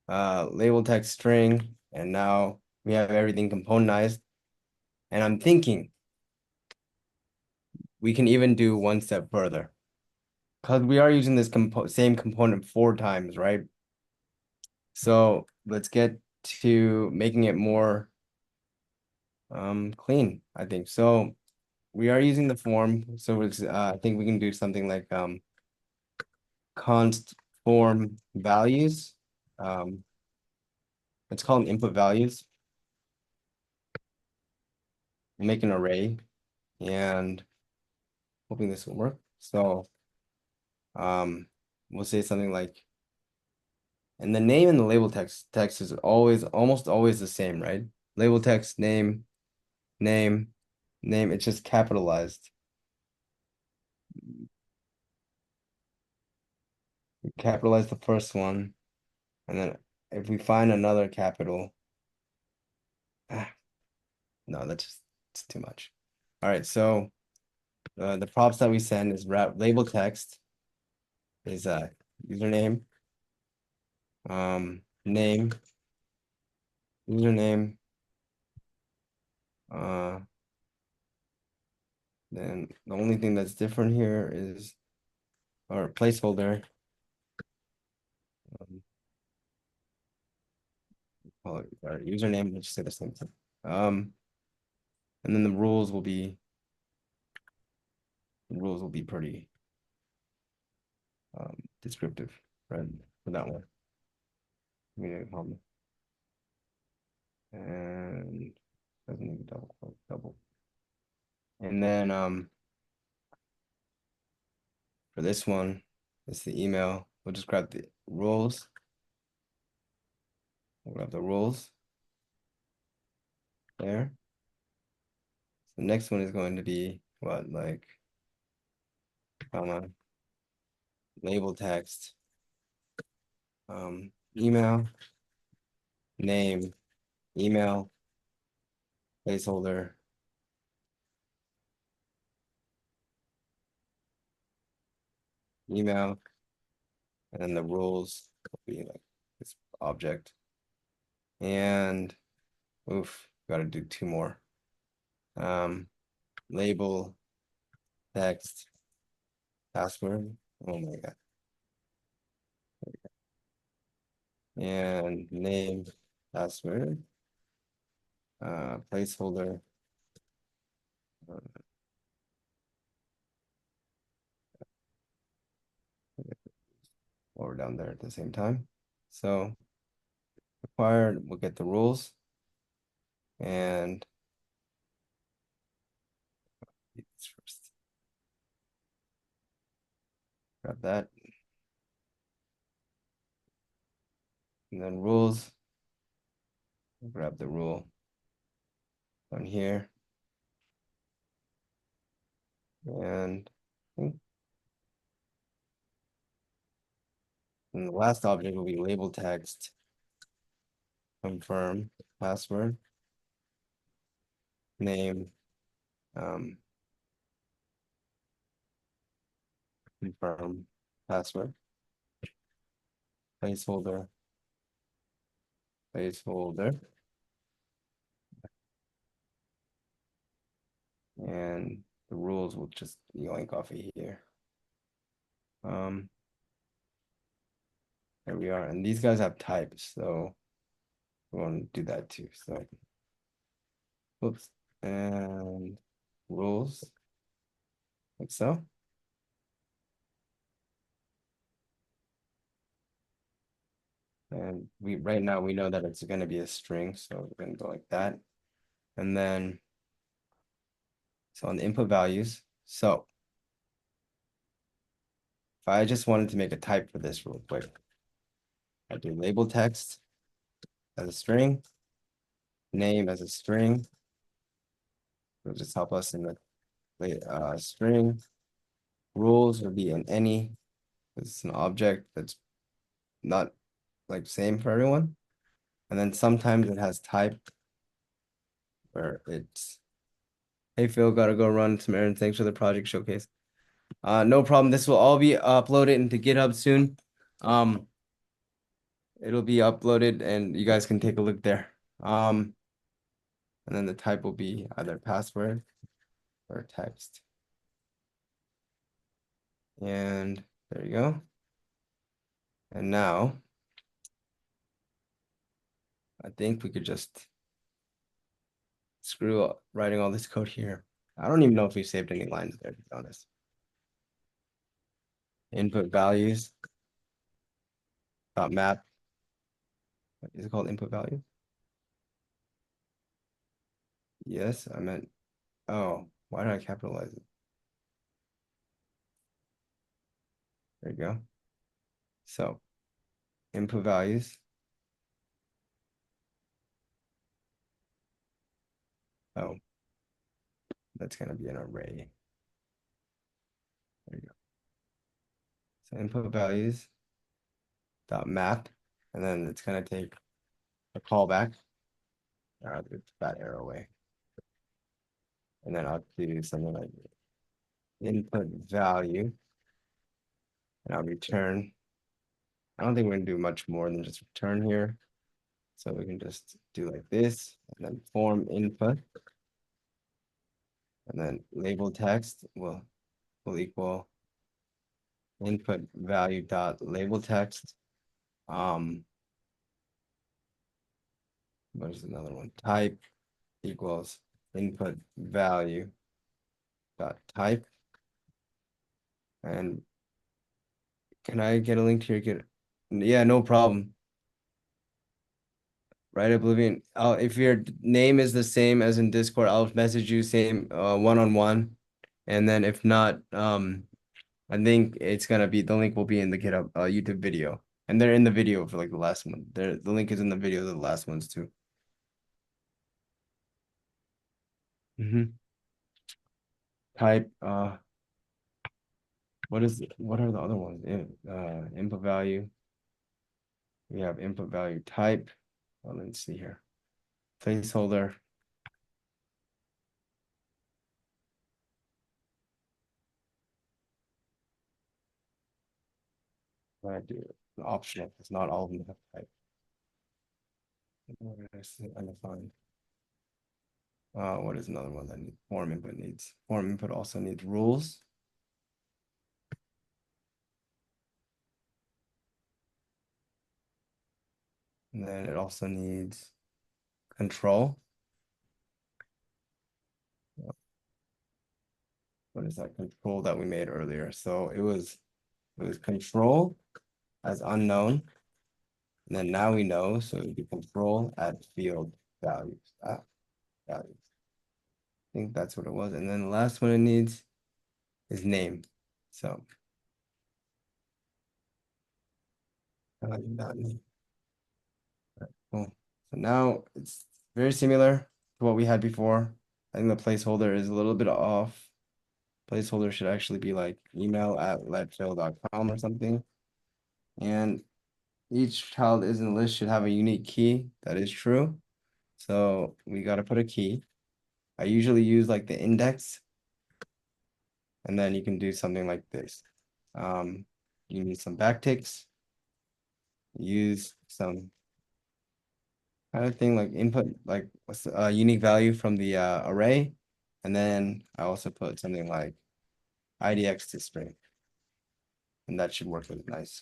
label text string, and now we have everything componentized. And I'm thinking we can even do one step further because we are using this same component 4 times, right? So let's get to making it more clean, I think. So we are using the form, so it's I think we can do something like const form values. Let's call them input values. Make an array and hoping this will work. So um we'll say something like, and the name and the label text is almost always the same, right? Label text, name, name, name, it's just capitalized. We capitalize the first one, and then if we find another capital, no, that's just it's too much. All right, so the props that we send is label text is username, name, username, uh, then the only thing that's different here is our placeholder. Um, our username, let's just say the same thing. And then the rules will be pretty descriptive, right? For that one. And doesn't need a double quote, double. And then for this one, it's the email. We'll just grab the rules. We'll grab the rules there. The next one is going to be what, like, comma, label text, email, name, email, placeholder, email, and then the rules will be like this object. And oof, gotta do 2 more. Label, text, password. Oh my God. And name, password, placeholder, or down there at the same time. So required, we'll get the rules and this first. Grab that. And then rules. Grab the rule down here. And the last object will be label text, confirm password, name, confirm password, placeholder, placeholder, and the rules will just yoink off of here. There we are, and these guys have types, so we want to do that too. So, oops, and rules, like so. And right now we know that it's going to be a string, so we're going to go like that. And then, so on the input values, so if I just wanted to make a type for this real quick, I do label text as a string, name as a string. It'll just help us in the string. Rules will be in any. It's an object that's not like same for everyone. And then sometimes it has type where it's, hey Phil, gotta go run some errands. Thanks for the project showcase. No problem. This will all be uploaded into GitHub soon. It'll be uploaded and you guys can take a look there. and then the type will be either password or text. And there you go. And now I think we could just screw up writing all this code here. I don't even know if we saved any lines there, to be honest. Input values dot map. Is it called input value? Yes, I meant, oh, why did I capitalize it? There you go. So input values. Oh, that's gonna be an array. There you go. So input values dot map, and then it's gonna take a callback. It's that arrow away. And then I'll do something like input value, and I'll return. I don't think we're gonna do much more than just return here. So we can just do like this, and then form input, and then label text will equal input value dot label text. What is another one? Type equals input value dot type. And can I get a link to your Git? Yeah, no problem. Right, Oblivion. If your name is the same as in Discord, I'll message you same one-on-one. And then if not, I think it's gonna be the link will be in the GitHub YouTube video. And they're in the video for like the last one. The link is in the video of the last ones too. Type what are the other ones? Input value. We have input value type. Well, let's see here. Placeholder. I do optional. It's not all of them have type. What did I say? Undefined. What is another one that form input needs? Form input also needs rules. And then it also needs control. What is that control that we made earlier? So it was control as unknown. And then now we know, so it would be control at field values. Values. I think that's what it was. And then the last one it needs is name. So not name. Cool. So now it's very similar to what we had before. I think the placeholder is a little bit off. Placeholder should actually be like email at letfail.com or something. And each child is in the list should have a unique key. That is true. So we got to put a key. I usually use like the index, and then you can do something like this. You need some backticks, use some kind of thing like input, like what's a unique value from the array. And then I also put something like IDX to string, and that should work really nice.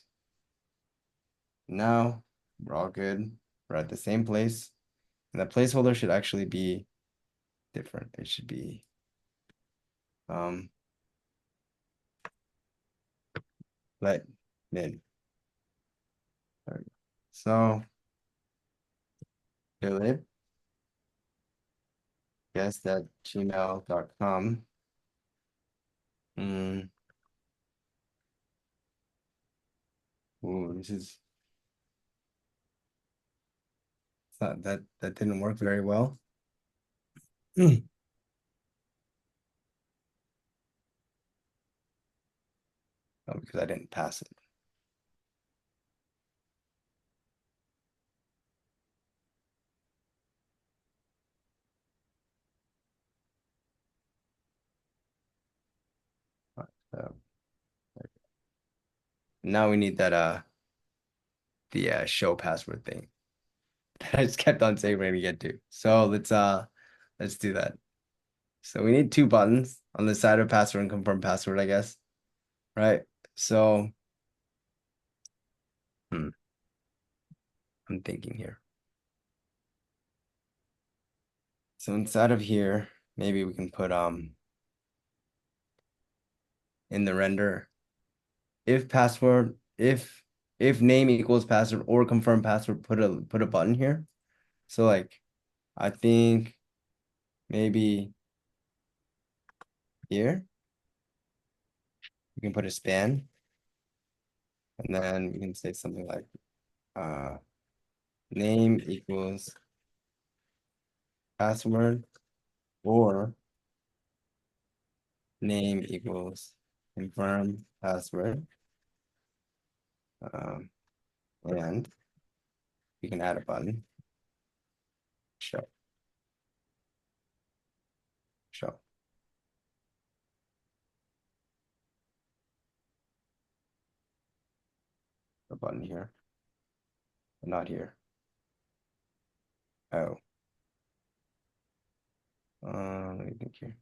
Now we're all good. We're at the same place. And the placeholder should actually be different. It should be let min. So Philip, guest at gmail.com. Ooh, this is not that didn't work very well. Oh, because I didn't pass it. So now we need that the show password thing that I just kept on saying we're gonna get to. So let's let's do that. So we need two buttons on the side of password and confirm password, I guess. Right? So I'm thinking here. So inside of here, maybe we can put in the render if password if name equals password or confirm password, put a button here. So like I think maybe here we can put a span and then we can say something like name equals password or name equals confirm password. Um, and we can add a button. Show a button here, but not here. Oh, let me think here.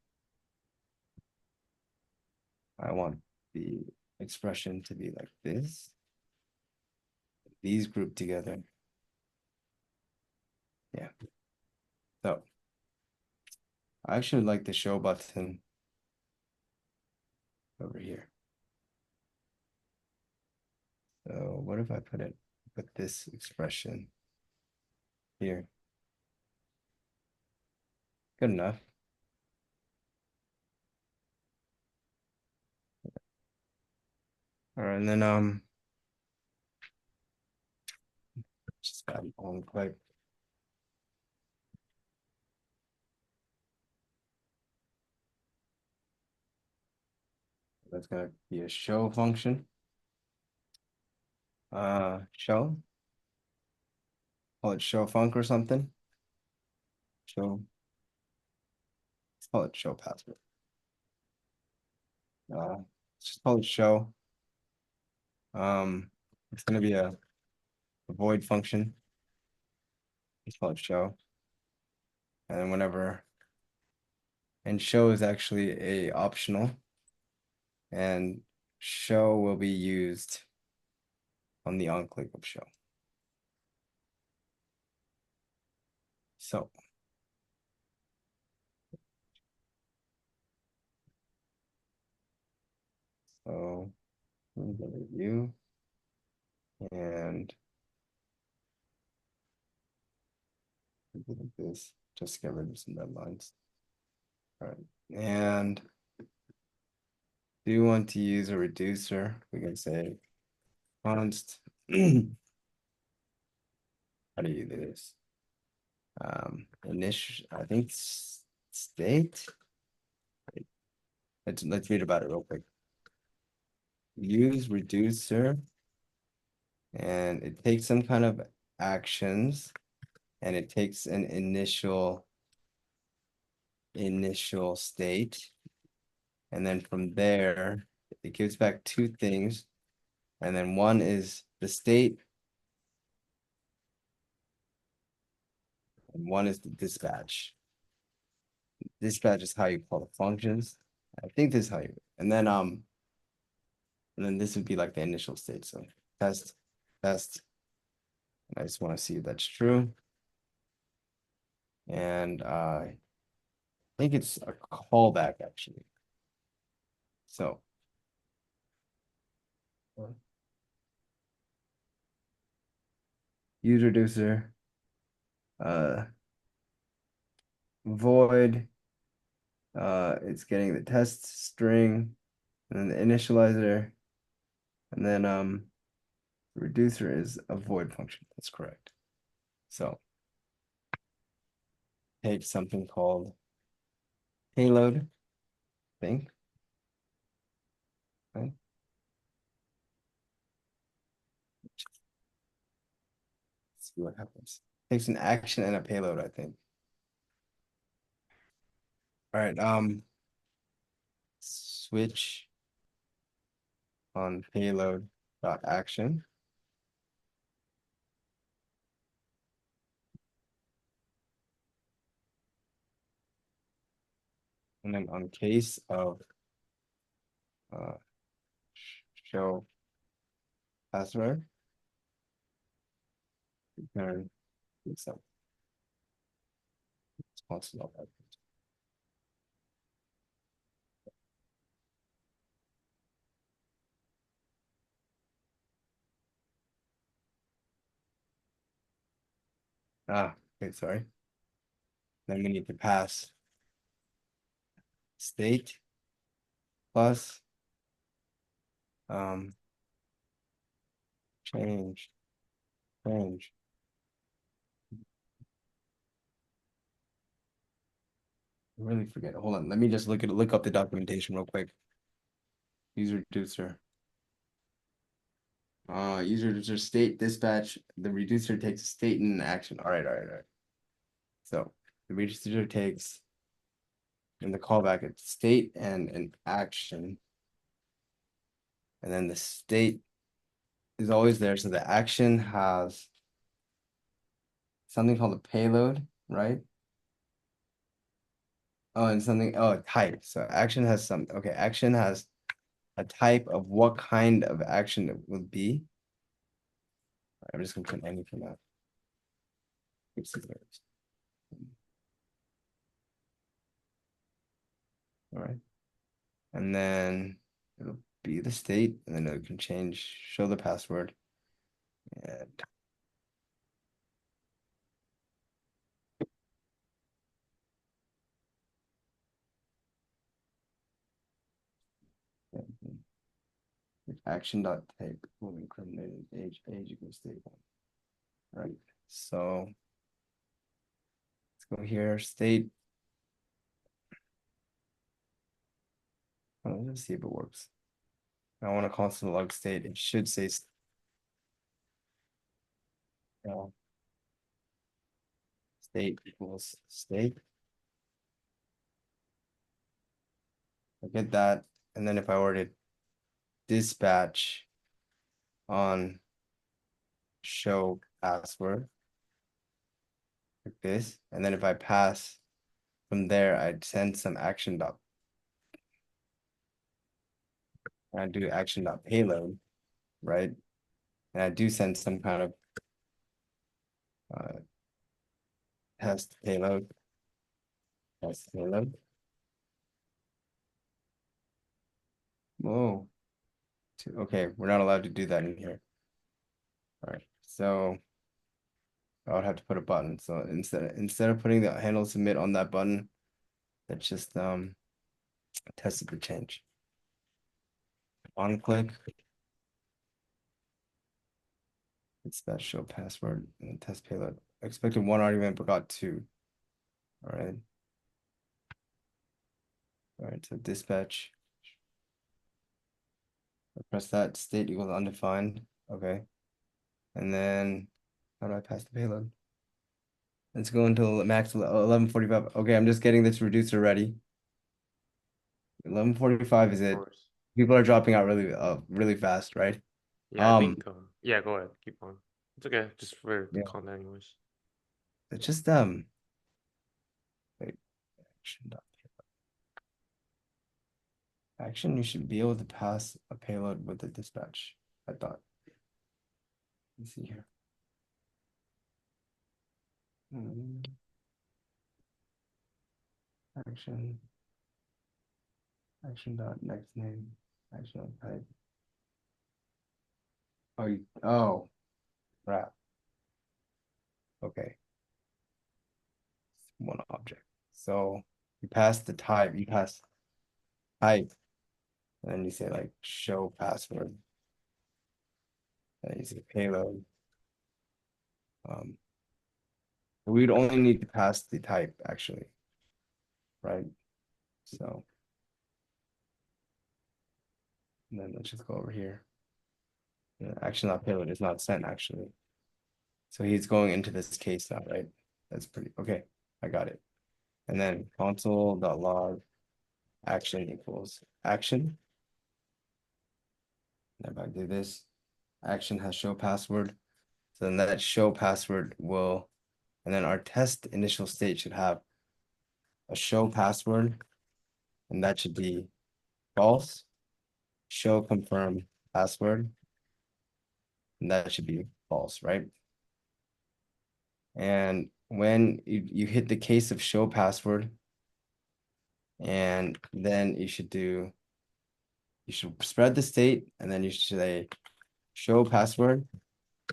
I want the expression to be like this. These grouped together. Yeah. So I actually like the show button over here. So what if I put this expression here? Good enough. All right, and then just got one quick. That's gonna be a show function. Show. Call it show func or something. Show. Let's call it show password. Let's just call it show. It's gonna be a void function. Let's call it show. And whenever and show is actually a optional, and show will be used on the on-click of show. So let me go to view and look at this, just get rid of some red lines. All right, and do you want to use a reducer? We can say const. How do you do this? Initial, I think state. Let's read about it real quick. Use reducer, and it takes some kind of actions, and it takes an initial state, and then from there it gives back two things, and then one is the state, and one is the dispatch. Dispatch is how you call the functions. I think this is how you, and then this would be like the initial state. So test. I just want to see if that's true. And I think it's a callback actually. So use reducer, void, it's getting the test string, and then the initializer, and then reducer is a void function. That's correct. So take something called payload, I think. Right? Let's see what happens. Takes an action and a payload, I think. All right, switch on payload dot action. And then on case of show password, return some responsible. Okay, sorry. Then we need to pass state plus change. I really forget. Hold on. Let me just look up the documentation real quick. User reducer. User reducer state dispatch. The reducer takes state and action. All right. So the reducer takes in the callback it's state and an action. And then the state is always there. So the action has something called a payload, right? Oh, and something, type. So action has some, okay, action has a type of what kind of action it will be. I'm just gonna put any for that. All right. And then it'll be the state, and then it can change, show the password. And action dot type will incriminate age equals state one. All right. So let's go here, state. Let's see if it works. I want to constant log state. It should say state equals state. I get that. And then if I were to dispatch on show password like this, and then if I pass from there, I'd send some action dot. And I do action dot payload, right? And I do send some kind of test payload. Test payload. Whoa. Okay, we're not allowed to do that in here. All right, so I would have to put a button. So instead of putting the handle submit on that button, let's just tested the change. On click. It's that show password and test payload. Expected one argument, but got two. All right. All right, so dispatch. I press that state equals undefined. Okay. And then how do I pass the payload? Let's go until max 11:45. Okay, I'm just getting this reducer ready. 11:45 is Of it? course. People are dropping out really fast, right? Yeah, I think yeah, go ahead. Keep on. It's okay, just for the Yeah. content anyways. It's just wait, action dot action, you should be able to pass a payload with the dispatch, I thought. Let's see here. Action. Action dot next name. Action dot type. Oh, crap. Okay. One object. So you pass the type, you pass type, and then you say like show password. And then you say payload. We would only need to pass the type actually, right? So and then let's just go over here. Yeah, action dot payload is not sent actually. So he's going into this case now, right? That's pretty okay. I got it. And then console.log action equals action. And if I do this, action has show password. So then that show password will, and then our test initial state should have a show password and that should be false. Show confirm password, and that should be false, right? And when you hit the case of show password, and then you should spread the state, and then you should say show password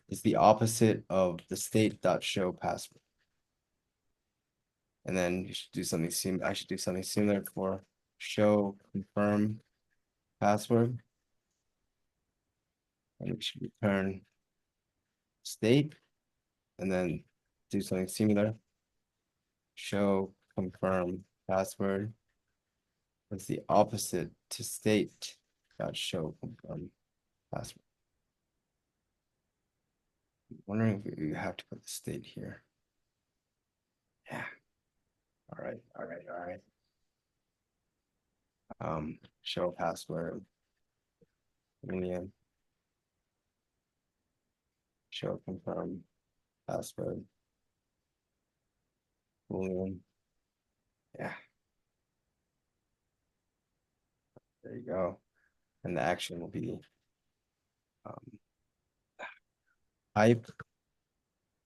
is the opposite of the state.show password. And then you should do something similar. I should do something similar for show confirm password. And it should return state, and then do something similar. Show confirm password is the opposite to state dot show confirm password. I'm wondering if you have to put the state here. Yeah. All right. Show password. Boolean. Show confirm password. Boolean. Yeah. There you go. And the action will be type.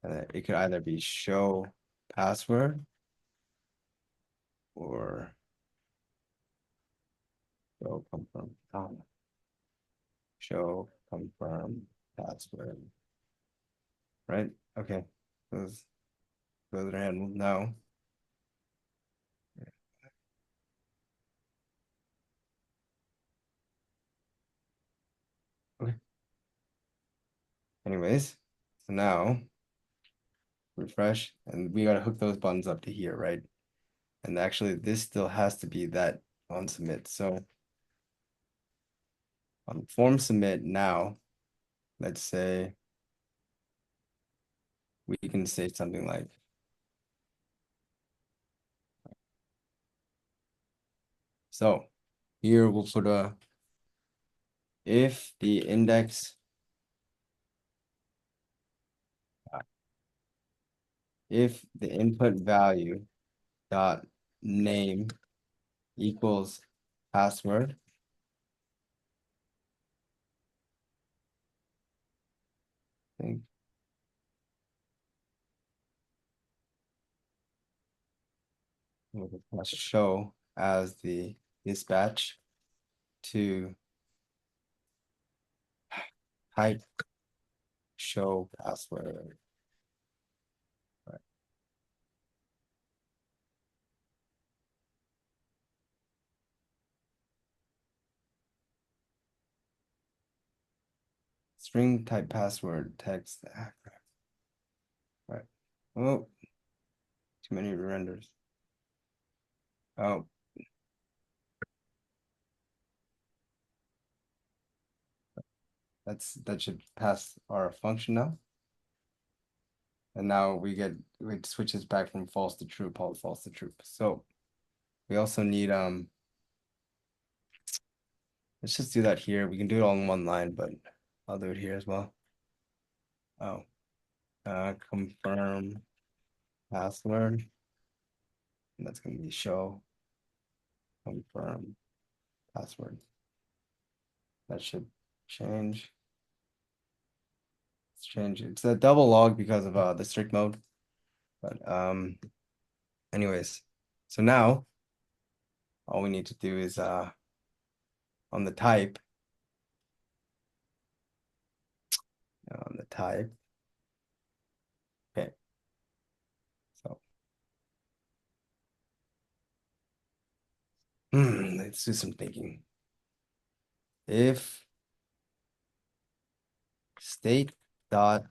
And it could either be show password or show confirm. Show confirm password. Right? Okay. Those are handled now. Okay. Anyways, so now refresh, and we gotta hook those buttons up to here, right? And actually, this still has to be that on submit. So on form submit now, let's say we can say something like, so here we'll put a if the index if the input value dot name equals password, I think we'll show as the dispatch to type show password. Right. String type password text. Right. Oh, too many renders. Oh, that should pass our function now. And now it switches back from false to true, false to true. So we also need let's just do that here. We can do it all in one line, but I'll do it here as well. Oh, confirm password. And that's gonna be show confirm password. That should change. It's change. It's a double log because of the strict mode. But anyways, so now all we need to do is on the type. On the type. Okay. So let's do some thinking. If state dot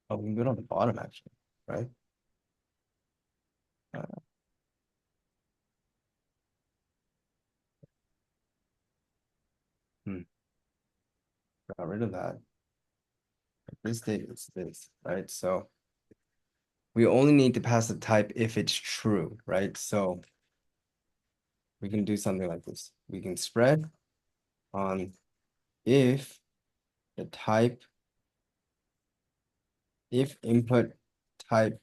we can go on the bottom actually, right? Got rid of that. This state is this, right? So we only need to pass the type if it's true, right? So we can do something like this. We can spread on if the type, if input type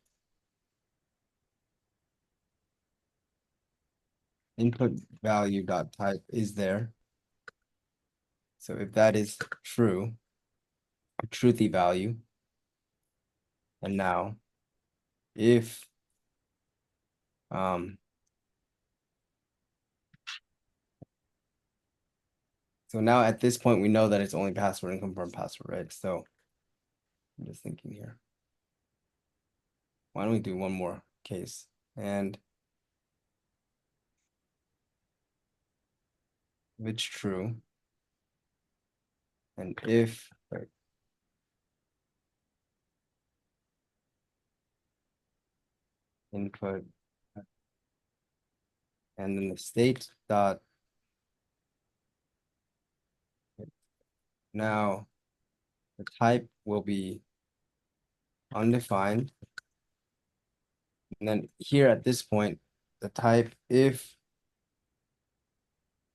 input value dot type is there. So if that is true, a truthy value, and now if so now at this point we know that it's only password and confirm password, right? So I'm just thinking here. Why don't we do one more case? And if it's true, and if right, input and then the state dot now the type will be undefined. And then here at this point, the type if,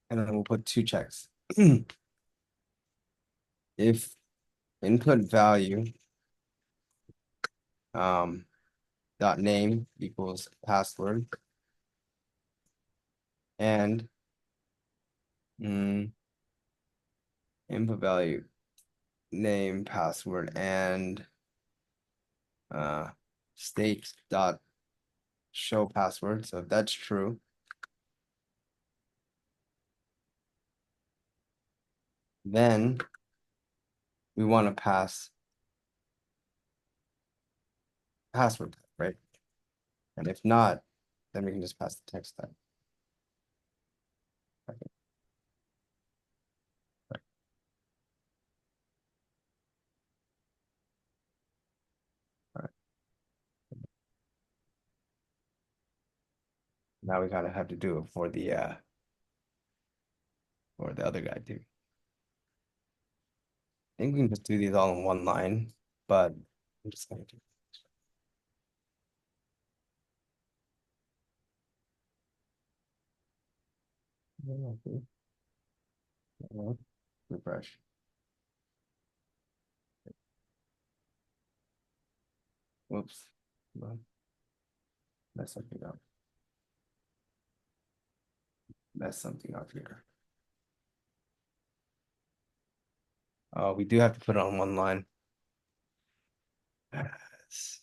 and then we'll put two checks. If input value dot name equals password and input value name password and state dot show password. So if that's true, then we want to pass password, right? And if not, then we can just pass the text type. Okay. All right. Now we kind of have to do it for the other guy too. I think we can just do these all in one line, but I'm just gonna do refresh. Whoops. Mess something up. Mess something up here. Oh, we do have to put it on one line. Yes.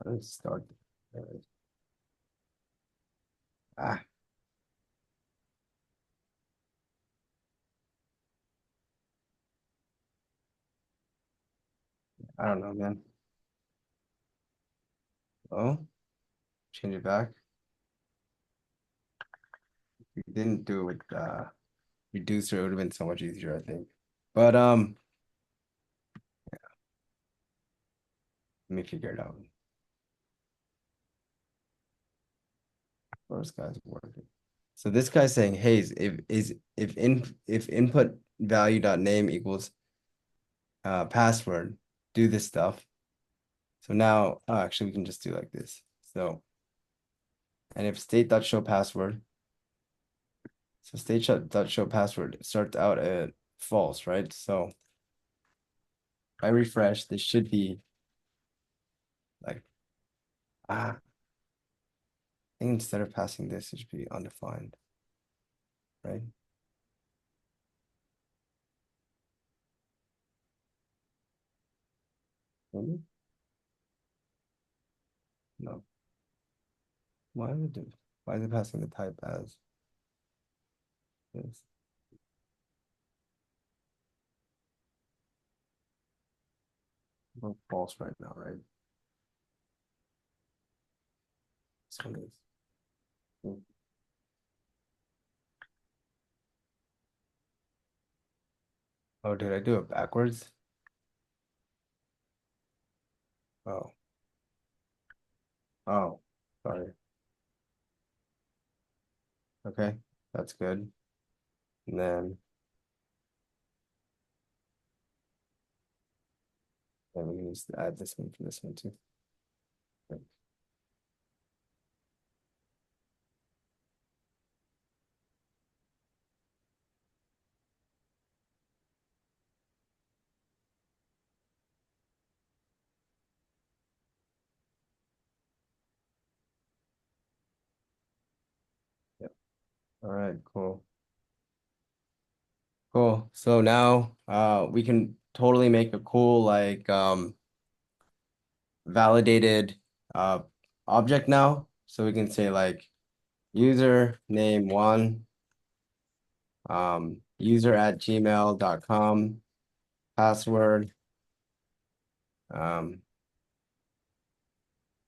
Let's start. Ah, I don't know, man. Oh, change it back. If we didn't do it with reducer, it would have been so much easier, I think. But let me figure it out. First guy's working. So this guy's saying, hey, if input value dot name equals password, do this stuff. So now actually we can just do like this. So and if state dot show password, so state dot show password starts out at false, right? So if I refresh, this should be like I think instead of passing this, it should be undefined, right? Maybe? No. Why is it passing the type as this? Oh, false right now, right? This one is. Oh, did I do it backwards? Oh, oh, sorry. Okay, that's good. And then we can just add this one for this one too. Yep. All right, cool. Cool. So now we can totally make a cool like validated uh object now. So we can say like user name one, user@gmail.com, password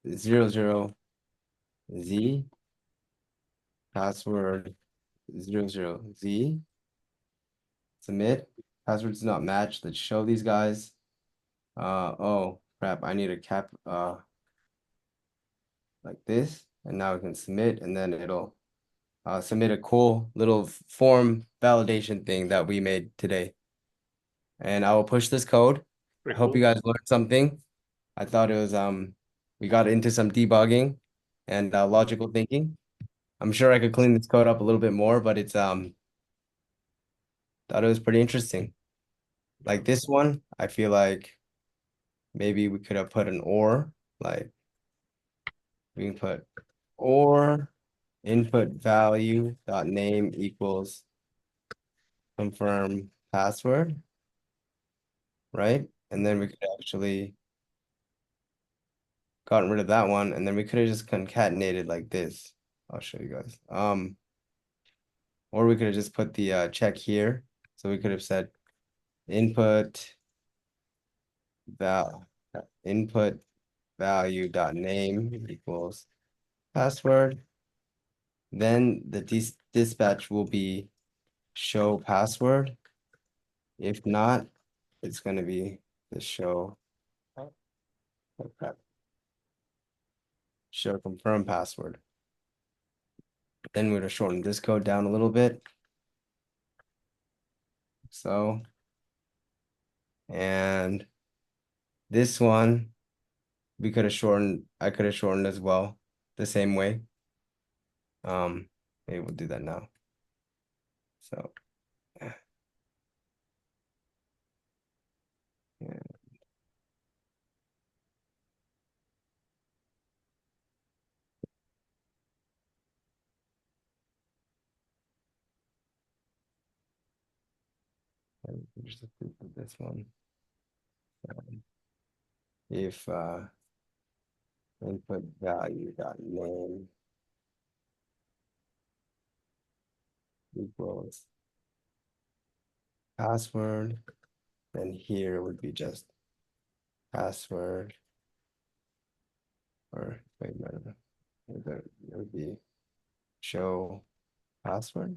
00Z, password 00Z, submit. Password does not match. Let's show these guys. Oh crap, I need a cap like this, and now we can submit, and then it'll submit a cool little form validation thing that we made today. And I will push this code. I Pretty hope you cool. guys learned something. I thought it was we got into some debugging and logical thinking. I'm sure I could clean this code up a little bit more, but it's thought it was pretty interesting. Yeah. Like this one, I feel like maybe we could have put an or, like we can put or input value dot name equals confirm password, right? And then we could actually gotten rid of that one, and then we could have just concatenated like this. I'll show you guys. Or we could have just put the check here. So we could have said input val input value dot name equals password. Then the dispatch will be show password. If not, it's gonna be the show oh crap, show confirm password. Then we're gonna shorten this code down a little bit. So, and this one we could have shortened, I could have shortened as well, the same way. Maybe we'll do that now. So, yeah, just do this one. If input value dot name equals password, then here would be just password, or wait, no, it would be show password,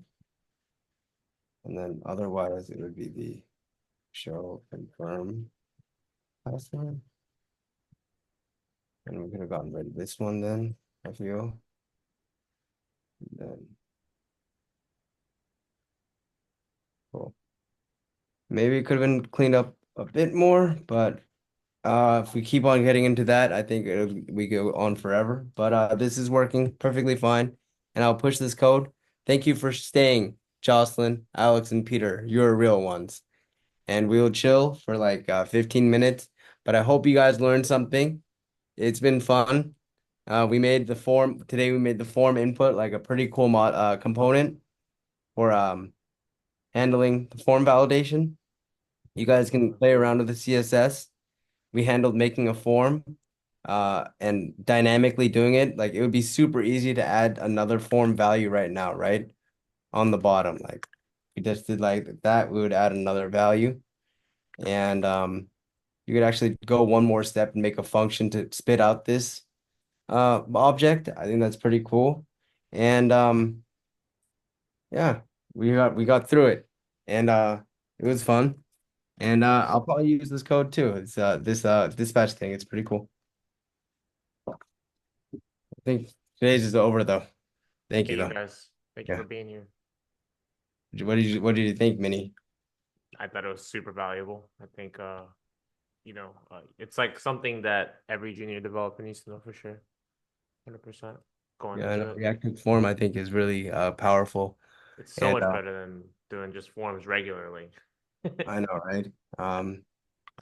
and then otherwise it would be the show confirm password. And we could have gotten rid of this one then, I feel. And then cool. Maybe it could have been cleaned up a bit more, but if we keep on getting into that, I think we go on forever. But this is working perfectly fine, and I'll push this code. Thank you for staying, Jocelyn, Alex, and Peter. You're real ones. And we'll chill for like 15 minutes. But I hope you guys learned something. It's been fun. We made the form today. We made the form input like a pretty cool component for handling the form validation. You guys can play around with the CSS. We handled making a form and dynamically doing it. Like it would be super easy to add another form value right now, right? On the bottom. Like we just did like that, we would add another value. And you could actually go one more step and make a function to spit out this object. I think that's pretty cool. And yeah, we got through it. And it was fun. And I'll probably use this code too. It's this dispatch thing. It's pretty cool. I think today's is over though. Thank you Thank you though. guys. Thank you Yeah. for being here. What did you think, Minnie? I thought it was super valuable. I think it's like something that every junior developer needs to know for sure. 100% going Yeah, I know into it. reactive form I think is really powerful. It's so And much better than doing just forms regularly. I know, right?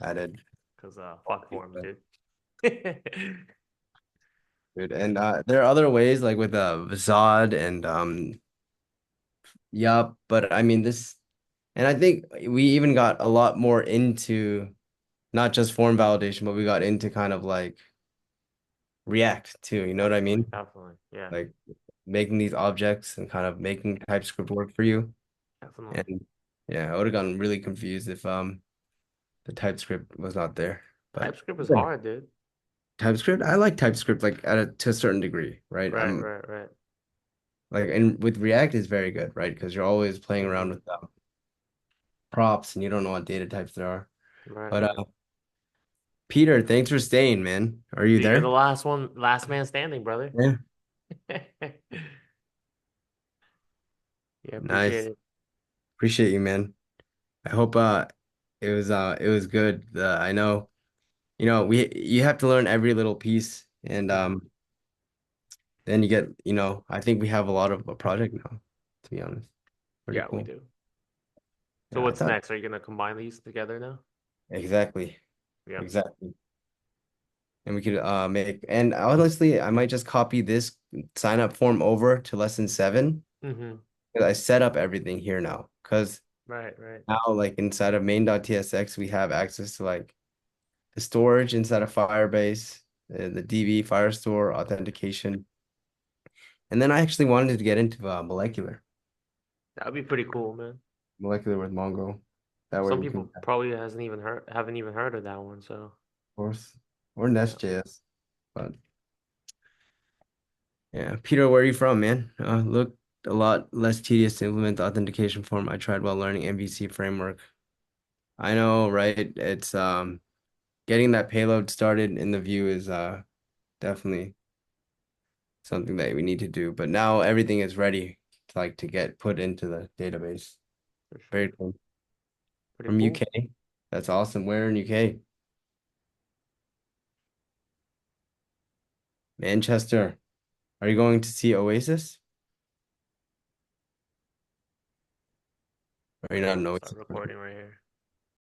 Added. Because fuck forms, dude. Dude. And there are other ways like with Zod and yup, but I mean this and I think we even got a lot more into not just form validation, but we got into kind of like React too, you know what I Definitely, mean? definitely. Yeah, Like making these objects and kind of making TypeScript work for you. definitely. And yeah, I would have gotten really confused if the TypeScript was not there. But TypeScript is yeah. hard, dude. TypeScript, I like TypeScript like to a certain degree, right? Right, I'm right, right. like and with React is very good, right? Because you're always playing around Mm-hmm. with props and you don't know what data types there are. Right, But right. Peter, thanks for staying, man. Are you Dude, you're the there? last one, last man standing, brother. Yeah. Yeah, appreciate Nice. it. Appreciate you, man. I hope it was good. I know, we you have to learn every little piece and Hmm. then you get, I think we have a lot of a project now, to be honest. Pretty Yeah, we cool. do. So Yeah, I what's thought next? Are you gonna combine these together now? exactly. Yep. Exactly. And we could make and honestly, I might just copy this sign up form over to lesson 7 Mm-hmm. because I set up everything here now. Because Right, right. now, like inside of main.tsx, we have access to like the storage inside of Firebase, the DB, Firestore, authentication. And then I actually wanted to get into That would be pretty cool, man. molecular with Mongo. That way Some we can, people of probably haven't even heard of that one, so course, or yeah. Nest.js. But yeah, Peter, where are you from, man? Look a lot less tedious to implement the authentication form I tried while learning MVC framework. I know, right? It's getting that payload started in the view is definitely something that we need to do. But now everything is ready to like to get put into the database. For sure. Very cool. Pretty From cool. UK. That's awesome. Where in UK? Manchester. Are you going to see Oasis? Or are you Okay, not I'm an gonna start Oasis fan? recording right here.